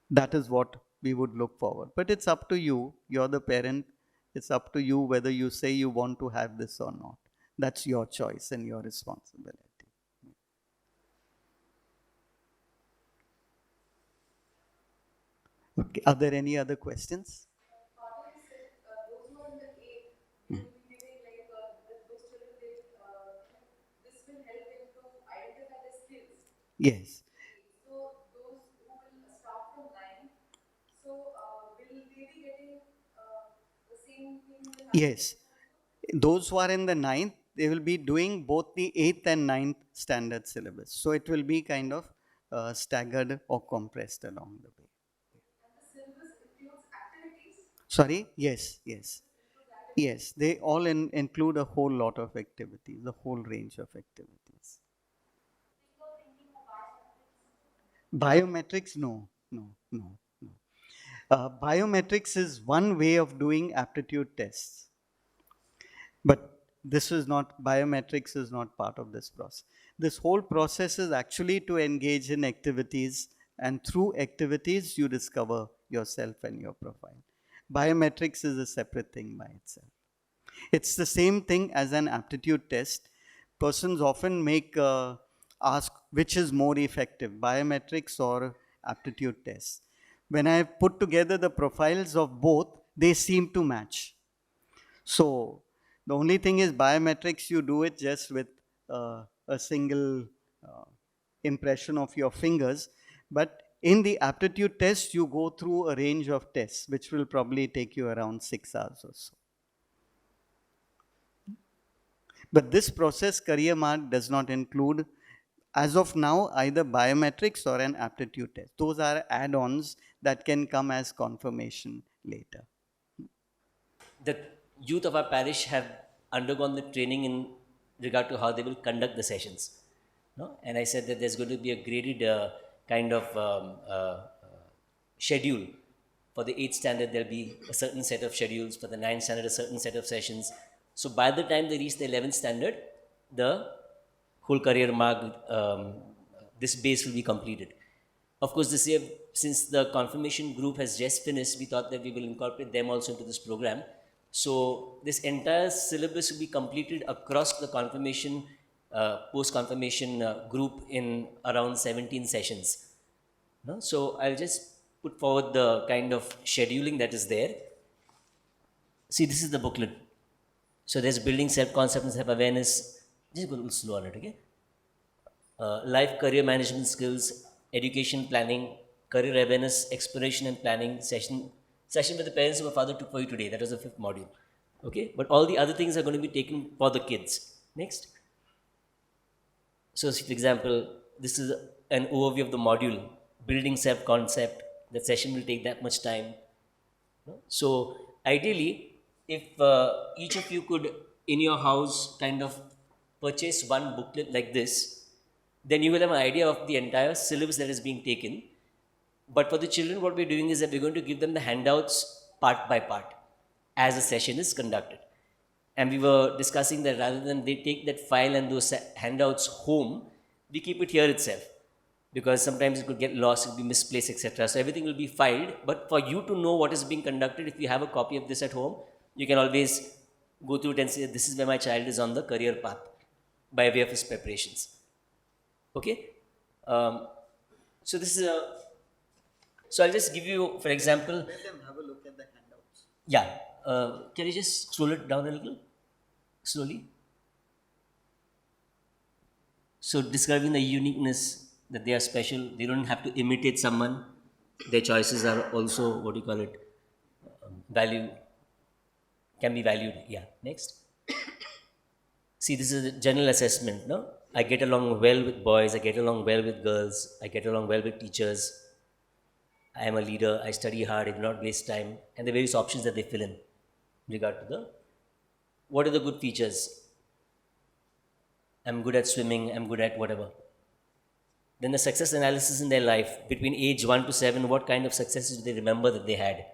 That is what we would look forward. But it's up to you. You're the parent. It's up to you whether you say you want to have this or not. That's your choice and your responsibility. Okay. Are there any other questions? Yes. Yes. Those who are in the 9th, they will be doing both the 8th and 9th standard syllabus. So it will be kind of staggered or compressed along the way. Sorry? Yes, yes. Yes, they all include a whole lot of activities, a whole range of activities. Biometrics, no, no, no, no. Biometrics is one way of doing aptitude tests. But this is not, biometrics is not part of this process. This whole process is actually to engage in activities, and through activities you discover yourself and your profile. Biometrics is a separate thing by itself. It's the same thing as an aptitude test. Persons often ask which is more effective, biometrics or aptitude tests. When I put together the profiles of both, they seem to match. So the only thing is biometrics, you do it just with a single impression of your fingers. But in the aptitude test, you go through a range of tests, which will probably take you around 6 hours or so. But this process, Career Mark does not include, as of now, either biometrics or an aptitude test. Those are add-ons that can come as confirmation later. The youth of our parish have undergone the training in regard to how they will conduct the sessions. No? And I said that there's going to be a graded kind of schedule. For the 8th standard, there'll be a certain set of schedules. For the 9th standard, a certain set of sessions. So by the time they reach the 11th standard, the whole Career Mark, this base will be completed. Of course, this year, since the confirmation group has just finished, we thought that we will incorporate them also into this program. So this entire syllabus will be completed across the confirmation, post-confirmation group in around 17 sessions. No? So I'll just put forward the kind of scheduling that is there. See, this is the booklet. So there's building self-concept and self-awareness. Just go a little slow on it, okay? Life career management skills, education planning, career awareness, exploration and planning session with the parents of a father took for you today. That was the 5th module. Okay, but all the other things are going to be taken for the kids. Next. So, for example, this is an overview of the module, building self-concept. The session will take that much time. So, ideally, if each of you could, in your house, kind of purchase one booklet like this, then you will have an idea of the entire syllabus that is being taken. But for the children, what we're doing is that we're going to give them the handouts part by part as a session is conducted. And we were discussing that rather than they take that file and those handouts home, we keep it here itself. Because sometimes it could get lost, it will be misplaced, etc. So everything will be filed. But for you to know what is being conducted, if you have a copy of this at home, you can always go through it and say, this is where my child is on the career path by way of his preparations. Okay? So this is a... So I'll just give you, for example... Let them have a look at the handouts. Yeah. Can you just scroll it down a little? Slowly. So describing the uniqueness, that they are special. They don't have to imitate someone. Their choices are also, what do you call it, can be valued. Yeah, next. See, this is a general assessment, no? I get along well with boys, I get along well with girls, I get along well with teachers. I am a leader, I study hard, I do not waste time, and the various options that they fill in regard to the, what are the good features? I'm good at swimming, I'm good at whatever. Then the success analysis in their life, between age 1 to 7, what kind of successes do they remember that they had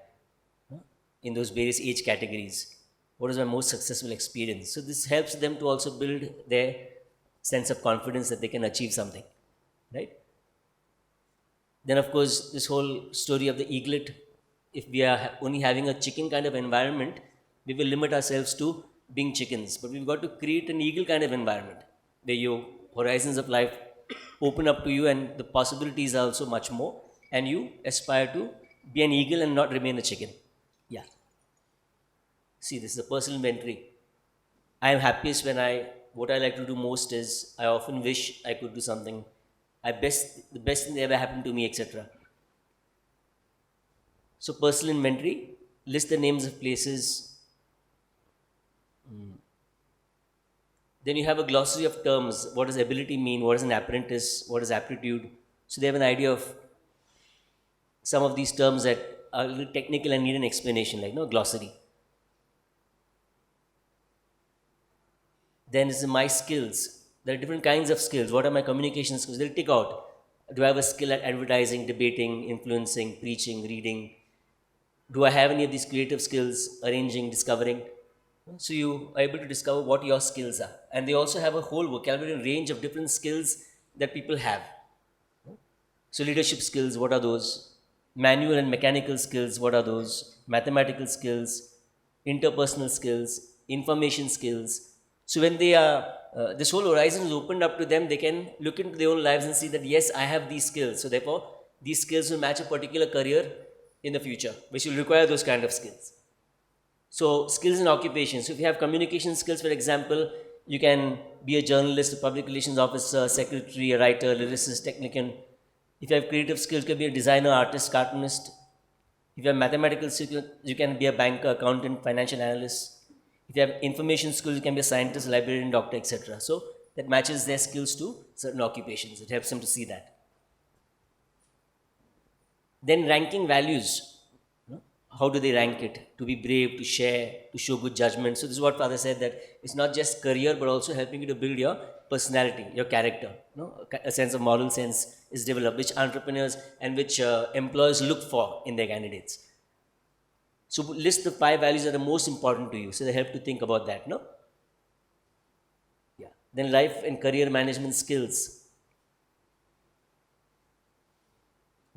in those various age categories? What is my most successful experience? So this helps them to also build their sense of confidence that they can achieve something, right? Then of course, this whole story of the eaglet, if we are only having a chicken kind of environment, we will limit ourselves to being chickens. But we've got to create an eagle kind of environment where your horizons of life open up to you and the possibilities are also much more, and you aspire to be an eagle and not remain a chicken. Yeah. See, this is a personal inventory. I am happiest when what I like to do most is, I often wish I could do something. The best thing that ever happened to me, etc. So personal inventory, list the names of places. Then you have a glossary of terms. What does ability mean? What is an apprentice? What is aptitude? So they have an idea of some of these terms that are a little technical and need an explanation, like glossary. Then is my skills. There are different kinds of skills. What are my communication skills? They'll tick out. Do I have a skill at advertising, debating, influencing, preaching, reading? Do I have any of these creative skills, arranging, discovering? So you are able to discover what your skills are. And they also have a whole vocabulary and range of different skills that people have. So leadership skills, what are those? manual and mechanical skills, what are those? Mathematical skills, interpersonal skills, information skills. So when they are, this whole horizon is opened up to them, they can look into their own lives and see that yes, I have these skills. So therefore, these skills will match a particular career in the future, which will require those kind of skills. So skills and occupations. So if you have communication skills, for example, you can be a journalist, a public relations officer, secretary, a writer, lyricist, technician. If you have creative skills, you can be a designer, artist, cartoonist. If you have mathematical skills, you can be a banker, accountant, financial analyst. If you have information skills, you can be a scientist, librarian, doctor, etc. So that matches their skills to certain occupations. It helps them to see that. Then ranking values. How do they rank it? To be brave, to share, to show good judgment. So this is what Father said, that it's not just career, but also helping you to build your personality, your character. A sense of moral sense is developed, which entrepreneurs and which employers look for in their candidates. So list the 5 values that are most important to you. So they help to think about that, no? Yeah. Then life and career management skills.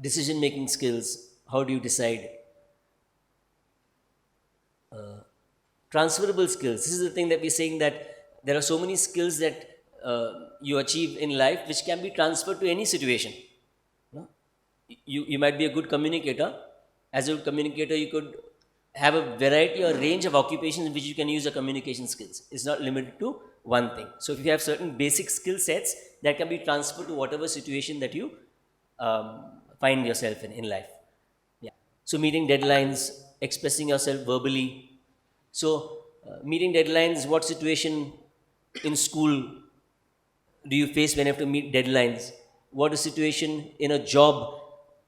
Decision making skills. How do you decide? Transferable skills. This is the thing that we're saying, that there are so many skills that you achieve in life which can be transferred to any situation. No? You might be a good communicator. As a good communicator, you could have a variety or range of occupations in which you can use your communication skills. It's not limited to one thing. So if you have certain basic skill sets that can be transferred to whatever situation that you find yourself in life. Yeah. So meeting deadlines, expressing yourself verbally. So, meeting deadlines, what situation in school do you face when you have to meet deadlines? What is situation in a job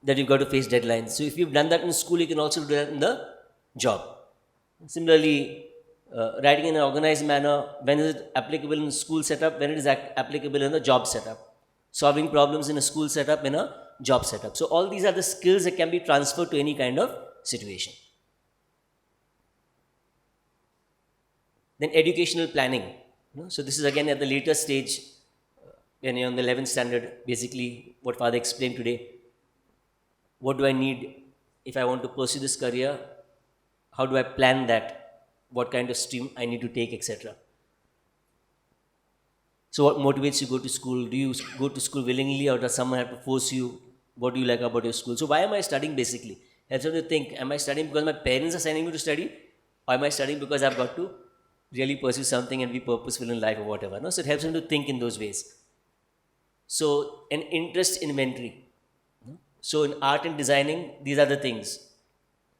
that you've got to face deadlines? So, if you've done that in school, you can also do that in the job. Similarly, writing in an organized manner, when is it applicable in a school setup, when it is applicable in a job setup. Solving problems in a school setup, in a job setup. So, all these are the skills that can be transferred to any kind of situation. Then educational planning. So this is again at the later stage, when you're on the 11th standard, basically what Father explained today. What do I need if I want to pursue this career? How do I plan that? What kind of stream I need to take, etc. So what motivates you to go to school? Do you go to school willingly, or does someone have to force you? What do you like about your school? So why am I studying basically? Helps me to think, am I studying because my parents are sending me to study? Or am I studying because I've got to really pursue something and be purposeful in life or whatever? No? So it helps him to think in those ways. So an interest in inventory. So in art and designing, these are the things.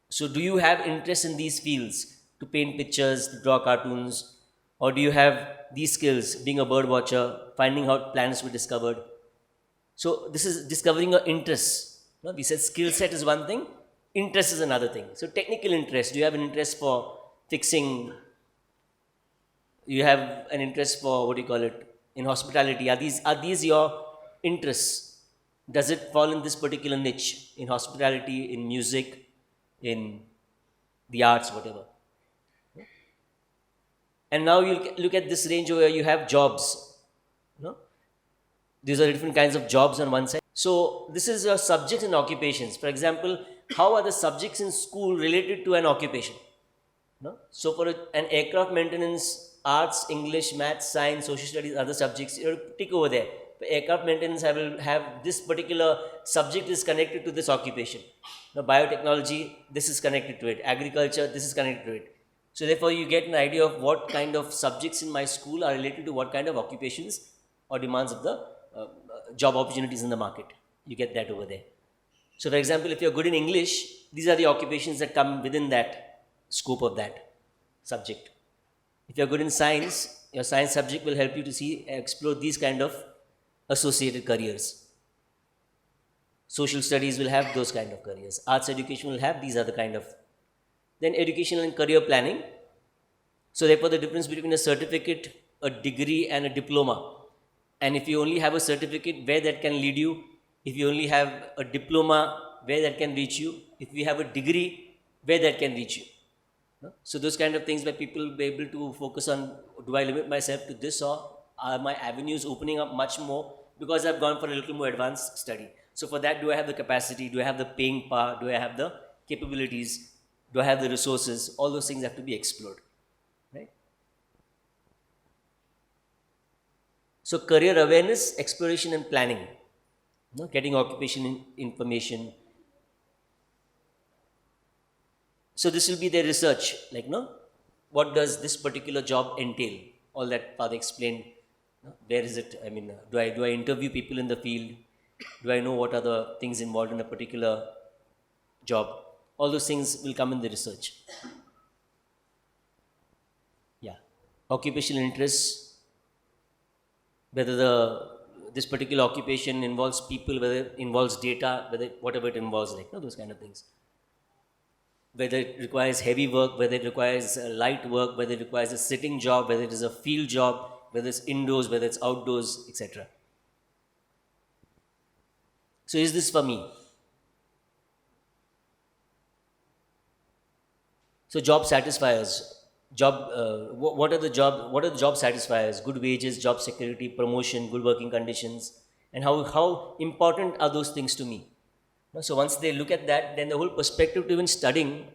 So do you have interest in these fields? To paint pictures, to draw cartoons? Or do you have these skills, being a bird watcher, finding how planets were discovered? So this is discovering your interests. No? We said skill set is one thing, interest is another thing. So technical interest, do you have an interest for fixing? You have an interest for, what do you call it, in hospitality? Are these your interests? Does it fall in this particular niche, in hospitality, in music, in the arts, whatever? And now you look at this range where you have jobs. No? These are different kinds of jobs on one side. So this is your subjects and occupations. For example, how are the subjects in school related to an occupation? No? So for an aircraft maintenance, arts, English, maths, science, social studies, other subjects, you have to tick over there. For aircraft maintenance, I will have this particular subject is connected to this occupation. Now, biotechnology, this is connected to it. Agriculture, this is connected to it. So therefore, you get an idea of what kind of subjects in my school are related to what kind of occupations or demands of the job opportunities in the market. You get that over there. So for example, if you're good in English, these are the occupations that come within that scope of that subject. If you're good in science, your science subject will help you to explore these kind of associated careers. Social studies will have those kind of careers. Arts education will have these other kind of. Then educational and career planning. So therefore, the difference between a certificate, a degree and a diploma. And if you only have a certificate, where that can lead you. If you only have a diploma, where that can reach you. If you have a degree, where that can reach you. No? So those kind of things where people will be able to focus on, do I limit myself to this, or are my avenues opening up much more because I've gone for a little more advanced study? So for that, do I have the capacity? Do I have the paying power? Do I have the capabilities? Do I have the resources? All those things have to be explored, right? So career awareness, exploration and planning, getting occupation information. So this will be their research, like, what does this particular job entail? All that Father explained. Where is it? I mean, do I interview people in the field? Do I know what are the things involved in a particular job? All those things will come in the research. Yeah. Occupational interests, whether this particular occupation involves people, whether it involves data, whatever it involves, like, those kind of things. Whether it requires heavy work, whether it requires light work, whether it requires a sitting job, whether it is a field job, whether it's indoors, whether it's outdoors, etc. So is this for me? So job satisfiers. What are the job satisfiers? Good wages, job security, promotion, good working conditions, and how important are those things to me? So once they look at that, then the whole perspective to even studying,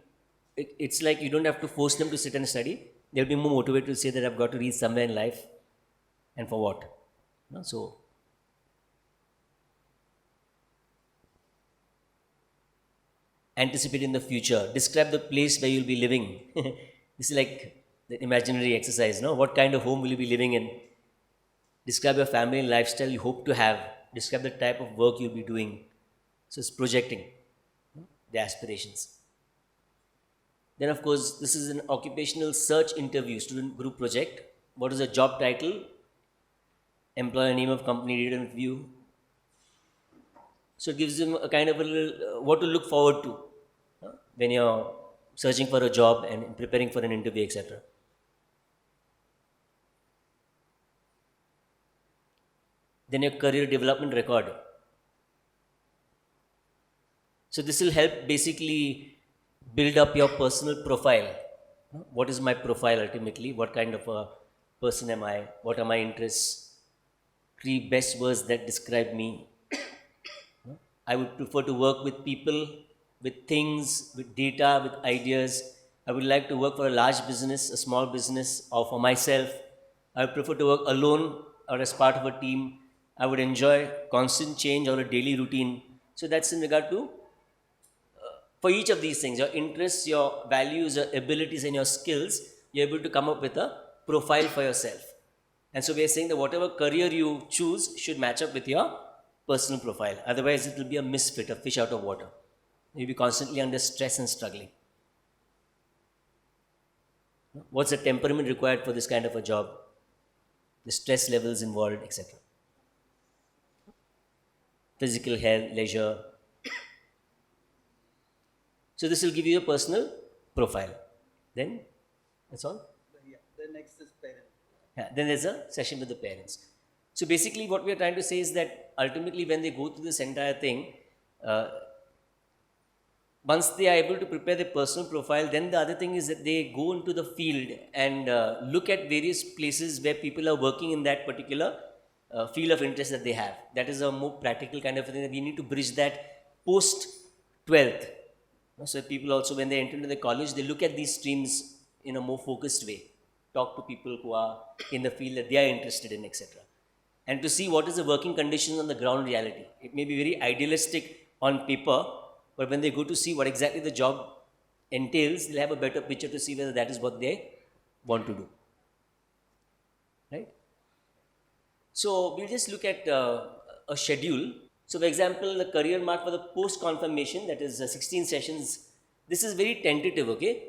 it's like you don't have to force them to sit and study. They'll be more motivated to say that I've got to reach somewhere in life, and for what? So anticipating the future, describe the place where you'll be living. This is like the imaginary exercise, no? What kind of home will you be living in? Describe your family and lifestyle you hope to have. Describe the type of work you'll be doing. So it's projecting the aspirations. Then, of course, this is an occupational search interview, student group project. What is the job title? Employer name of company, date and view. So it gives them a kind of a little, what to look forward to when you're searching for a job and preparing for an interview, etc. Then your career development record. So this will help basically build up your personal profile. What is my profile ultimately? What kind of a person am I? What are my interests? 3 best words that describe me. I would prefer to work with people, with things, with data, with ideas. I would like to work for a large business, a small business, or for myself. I would prefer to work alone or as part of a team. I would enjoy constant change or a daily routine. So that's in regard to, for each of these things, your interests, your values, your abilities, and your skills, you're able to come up with a profile for yourself. And so we're saying that whatever career you choose should match up with your personal profile. Otherwise, it will be a misfit, a fish out of water. You'll be constantly under stress and struggling. What's the temperament required for this kind of a job? The stress levels involved, etc. Physical health, leisure. So this will give you a personal profile. Then, that's all? Yeah, the next is parents. Yeah, then there's a session with the parents. So basically what we are trying to say is that ultimately when they go through this entire thing, once they are able to prepare their personal profile, then the other thing is that they go into the field and look at various places where people are working in that particular field of interest that they have. That is a more practical kind of thing that we need to bridge that post 12th. So people also, when they enter into the college, they look at these streams in a more focused way. Talk to people who are in the field that they are interested in, etc. And to see what is the working conditions on the ground reality. It may be very idealistic on paper, but when they go to see what exactly the job entails, they'll have a better picture to see whether that is what they want to do. Right? So we'll just look at a schedule. So for example, the career mark for the post-confirmation, that is 16 sessions, this is very tentative, okay?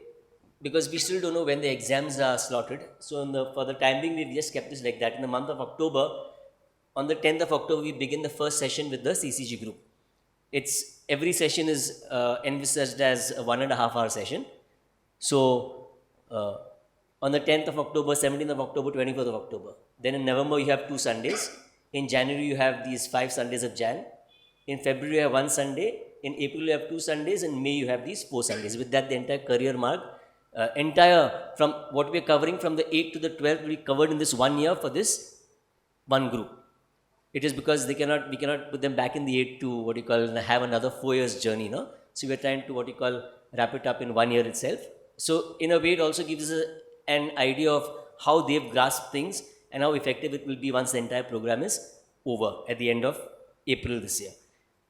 Because we still don't know when the exams are slotted. So for the time being, we've just kept this like that. In the month of October, on the 10th of October, we begin the first session with the CCG group. Every session is envisaged as a 1.5 hour session. So on the 10th of October, 17th of October, 24th of October. Then in November, you have 2 Sundays. In January, you have these 5 Sundays of Jan. In February, you have 1 Sunday. In April, you have 2 Sundays. In May, you have these 4 Sundays. With that, the entire career mark, from what we are covering from the 8th to the 12th will be covered in this 1 year for this one group. It is because we cannot put them back in the 8 to what you call have another 4 years journey, no? So we are trying to what you call wrap it up in 1 year itself. So in a way, it also gives us an idea of how they've grasped things and how effective it will be once the entire program is over at the end of April this year.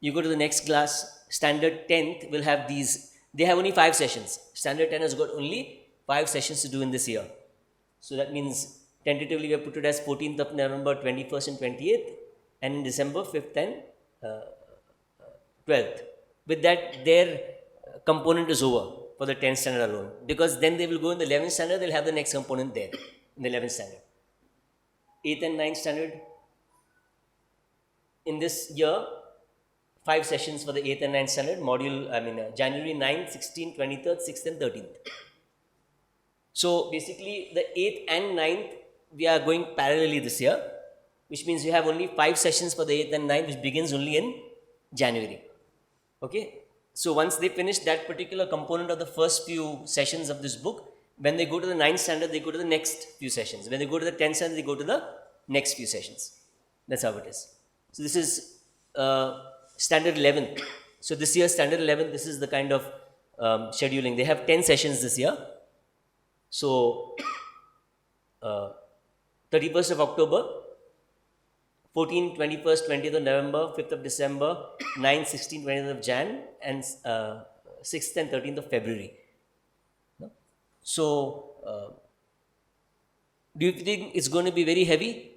You go to the next class, standard 10th will have these, they have only 5 sessions. Standard 10 has got only 5 sessions to do in this year. So that means tentatively we have put it as 14th of November, 21st and 28th, and in December 5th and 12th. With that, their component is over for the 10th standard alone, because then they will go in the 11th standard, they'll have the next component there in the 11th standard. 8th and 9th standard, in this year, 5 sessions for the 8th and 9th standard, January 9th, 16th, 23rd, 6th and 13th. So basically the 8th and 9th, we are going parallelly this year, which means you have only 5 sessions for the 8th and 9th, which begins only in January. Okay? So once they finish that particular component of the first few sessions of this book, when they go to the 9th standard, they go to the next few sessions. When they go to the 10th standard, they go to the next few sessions. That's how it is. So this is standard 11th. So this year, standard 11th, this is the kind of scheduling. They have 10 sessions this year. So 31st of October, 14th, 21st, 20th of November, 5th of December, 9th, 16th, 20th of Jan, and 6th and 13th of February. No? So, do you think it's going to be very heavy?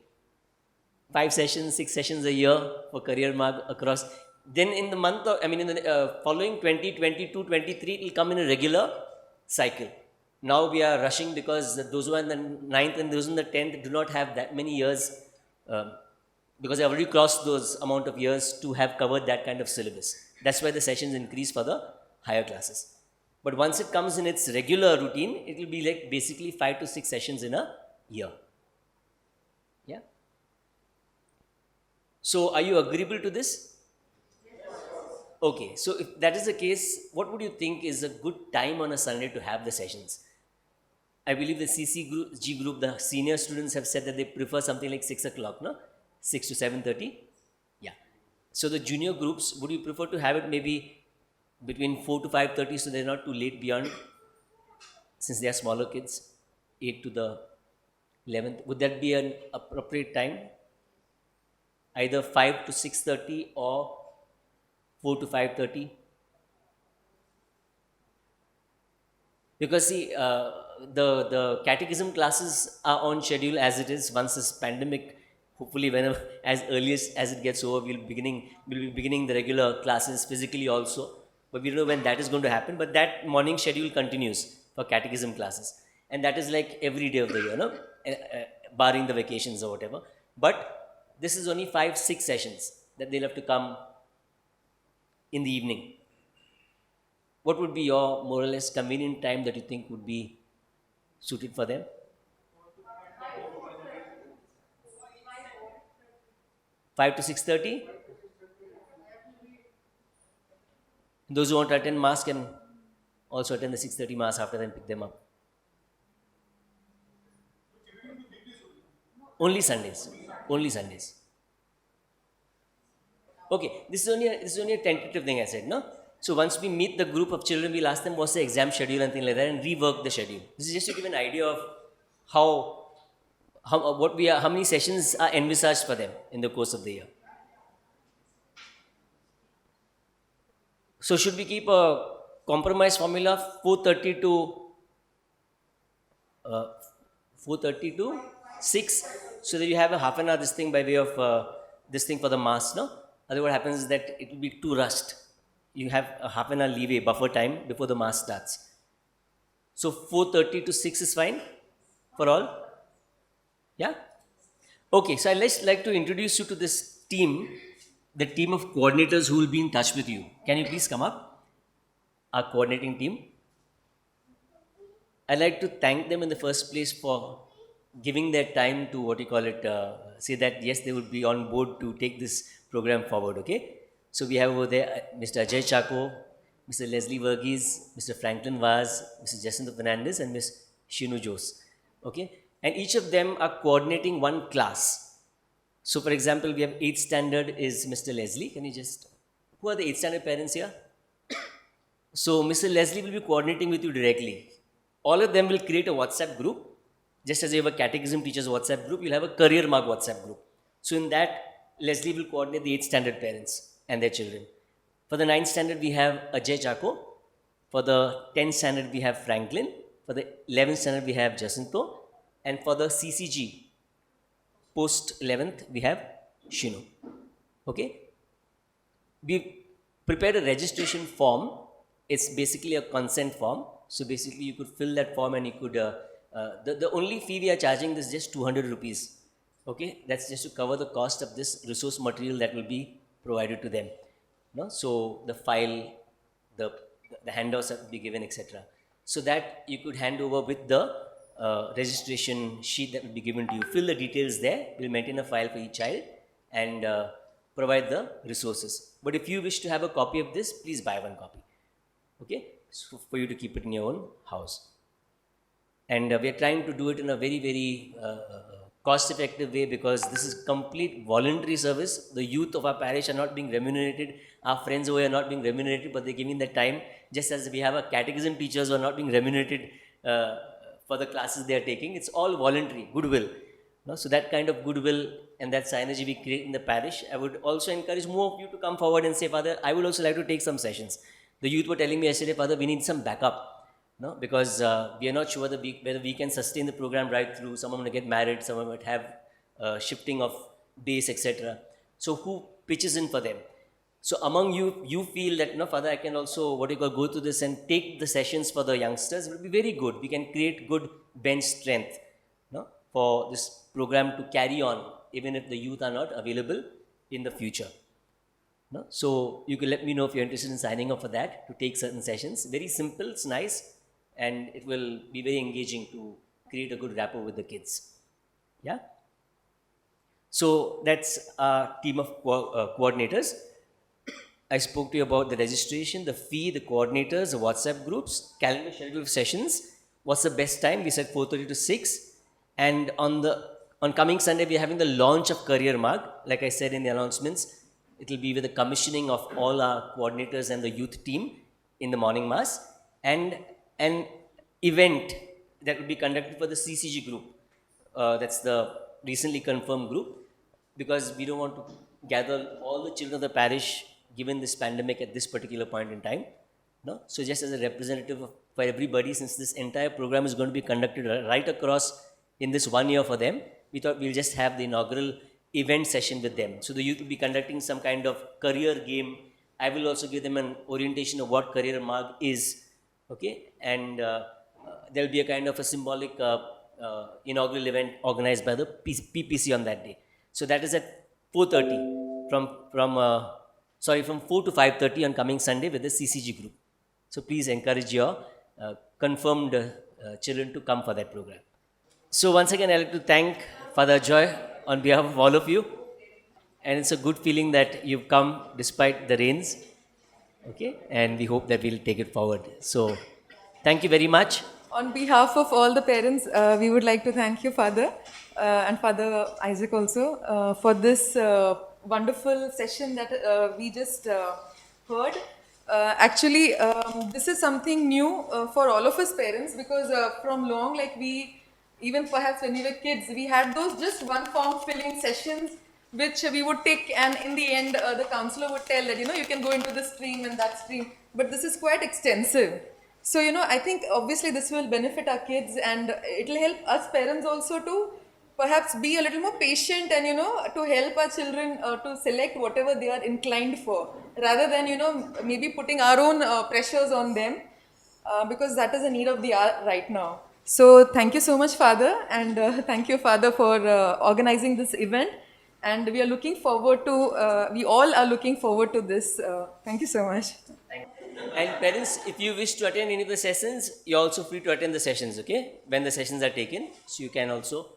5 sessions, 6 sessions a year for career mark across. Then in the month of, in the following 2022, 23, it will come in a regular cycle. Now we are rushing because those who are in the 9th and those in the 10th do not have that many years, because they have already crossed those amount of years to have covered that kind of syllabus. That's why the sessions increase for the higher classes. But once it comes in its regular routine, it will be like basically 5 to 6 sessions in a year. Yeah. So are you agreeable to this? Okay, so if that is the case, what would you think is a good time on a Sunday to have the sessions? I believe the CCG group, the senior students have said that they prefer something like 6 o'clock, no? 6 to 7:30? Yeah. So the junior groups, would you prefer to have it maybe between 4 to 5:30 so they're not too late beyond, since they are smaller kids, 8 to the 11th? Would that be an appropriate time? Either 5 to 6:30 or 4 to 5:30? Because see, the catechism classes are on schedule as it is. Once this pandemic, hopefully whenever, as earliest as it gets over, we'll be beginning the regular classes physically also. But we don't know when that is going to happen. But that morning schedule continues for catechism classes. And that is like every day of the year, no? Barring the vacations or whatever. But this is only 5, 6 sessions that they'll have to come in the evening. What would be your more or less convenient time that you think would be suited for them? 5 to 6:30? Those who want to attend Mass can also attend the 6:30 Mass after, then pick them up. Only Sundays. Only Sundays. Okay, this is only a tentative thing I said, no? So once we meet the group of children, we'll ask them what's the exam schedule and things like that, and rework the schedule. This is just to give an idea of how many sessions are envisaged for them in the course of the year. So should we keep a compromise formula 4:30 to 6, so that you have a half an hour this thing by way of this thing for the Mass, no? Otherwise what happens is that it will be too rushed. You have a half an hour leeway, buffer time before the Mass starts. So 4:30 to 6 is fine for all? Yeah? Okay, so I'd like to introduce you to this team, the team of coordinators who will be in touch with you. Can you please come up? Our coordinating team. I'd like to thank them in the first place for giving their time to say that yes, they would be on board to take this program forward, okay? So we have over there Mr. Ajay Chako, Mr. Leslie Verghese, Mr. Franklin Vaz, Mr. Jacinto Fernandez, and Ms. Shinu Jose, okay? And each of them are coordinating one class. So for example, we have 8th standard is Mr. Leslie. Can you just, who are the 8th standard parents here? So Mr. Leslie will be coordinating with you directly. All of them will create a WhatsApp group. Just as you have a catechism teachers WhatsApp group, you'll have a career mark WhatsApp group. So in that, Leslie will coordinate the 8th standard parents and their children. For the 9th standard, we have Ajay Chako. For the 10th standard, we have Franklin. For the 11th standard, we have Jacinto. And for the CCG, post 11th, we have Shinu. Okay? We prepared a registration form. It's basically a consent form. So basically, you could fill that form and you could. The only fee we are charging is just 200 rupees. Okay, that's just to cover the cost of this resource material that will be provided to them. No, so the file, the handouts that will be given, etc. So that you could hand over with the registration sheet that will be given to you. Fill the details there. We'll maintain a file for each child and provide the resources. But if you wish to have a copy of this, please buy one copy. Okay, so for you to keep it in your own house. And we are trying to do it in a very, very cost-effective way because this is complete voluntary service. The youth of our parish are not being remunerated. Our friends over here are not being remunerated, but they're giving their time. Just as we have a catechism teachers who are not being remunerated for the classes they are taking. It's all voluntary, goodwill. No? So that kind of goodwill and that synergy we create in the parish, I would also encourage more of you to come forward and say, Father, I would also like to take some sessions. The youth were telling me yesterday, Father, we need some backup. No, because we are not sure whether we can sustain the program right through. Someone might get married, someone might have shifting of days, etc. So who pitches in for them? So among you, you feel that, no, Father, I can also go through this and take the sessions for the youngsters. It will be very good. We can create good bench strength, no, for this program to carry on, even if the youth are not available in the future. No? So you can let me know if you're interested in signing up for that, to take certain sessions. Very simple, it's nice. And it will be very engaging to create a good rapport with the kids. Yeah? So that's our team of coordinators. I spoke to you about the registration, the fee, the coordinators, the WhatsApp groups, calendar schedule of sessions. What's the best time? We said 4:30 to 6. And on coming Sunday, we're having the launch of Career Mark. Like I said in the announcements, it will be with the commissioning of all our coordinators and the youth team in the morning mass. And an event that will be conducted for the CCG group. That's the recently confirmed group, because we don't want to gather all the children of the parish given this pandemic at this particular point in time. No? So just as a representative for everybody, since this entire program is going to be conducted right across in this 1 year for them, we thought we'll just have the inaugural event session with them. So the youth will be conducting some kind of career game. I will also give them an orientation of what Career Mark is. Okay, and there will be a kind of a symbolic inaugural event organized by the PPC on that day. So that is at 4:30 from 4 to 5:30 on coming Sunday with the CCG group. So please encourage your confirmed children to come for that program. So once again, I'd like to thank Father Joy on behalf of all of you. And it's a good feeling that you've come despite the rains. Okay, and we hope that we'll take it forward. So, thank you very much. On behalf of all the parents, we would like to thank you, Father, and Father Isaac also, for this wonderful session that we just heard. Actually, this is something new for all of us parents, because from long, like even perhaps when we were kids, we had those just one form filling sessions which we would tick, and in the end the counselor would tell that, you can go into this stream and that stream, but this is quite extensive. So, I think obviously this will benefit our kids, and it will help us parents also to perhaps be a little more patient and, to help our children to select whatever they are inclined for, rather than, maybe putting our own pressures on them, because that is a need of the hour right now. So thank you so much, Father, and thank you, Father, for organizing this event. And we are looking forward to, we all are looking forward to this. Thank you so much. And parents, if you wish to attend any of the sessions, you're also free to attend the sessions, okay? When the sessions are taken, so you can also,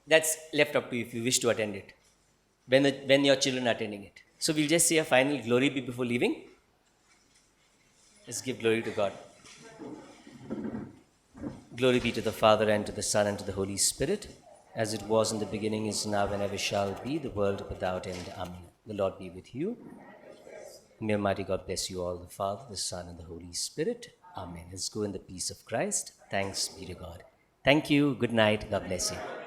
that's left up to you if you wish to attend it, when your children are attending it. So we'll just say a final glory be before leaving. Let's give glory to God. Glory be to the Father, and to the Son, and to the Holy Spirit, as it was in the beginning, is now, and ever shall be, the world without end. Amen. The Lord be with you. May Almighty God bless you all, the Father, the Son, and the Holy Spirit. Amen. Let's go in the peace of Christ. Thanks be to God. Thank you. Good night. God bless you.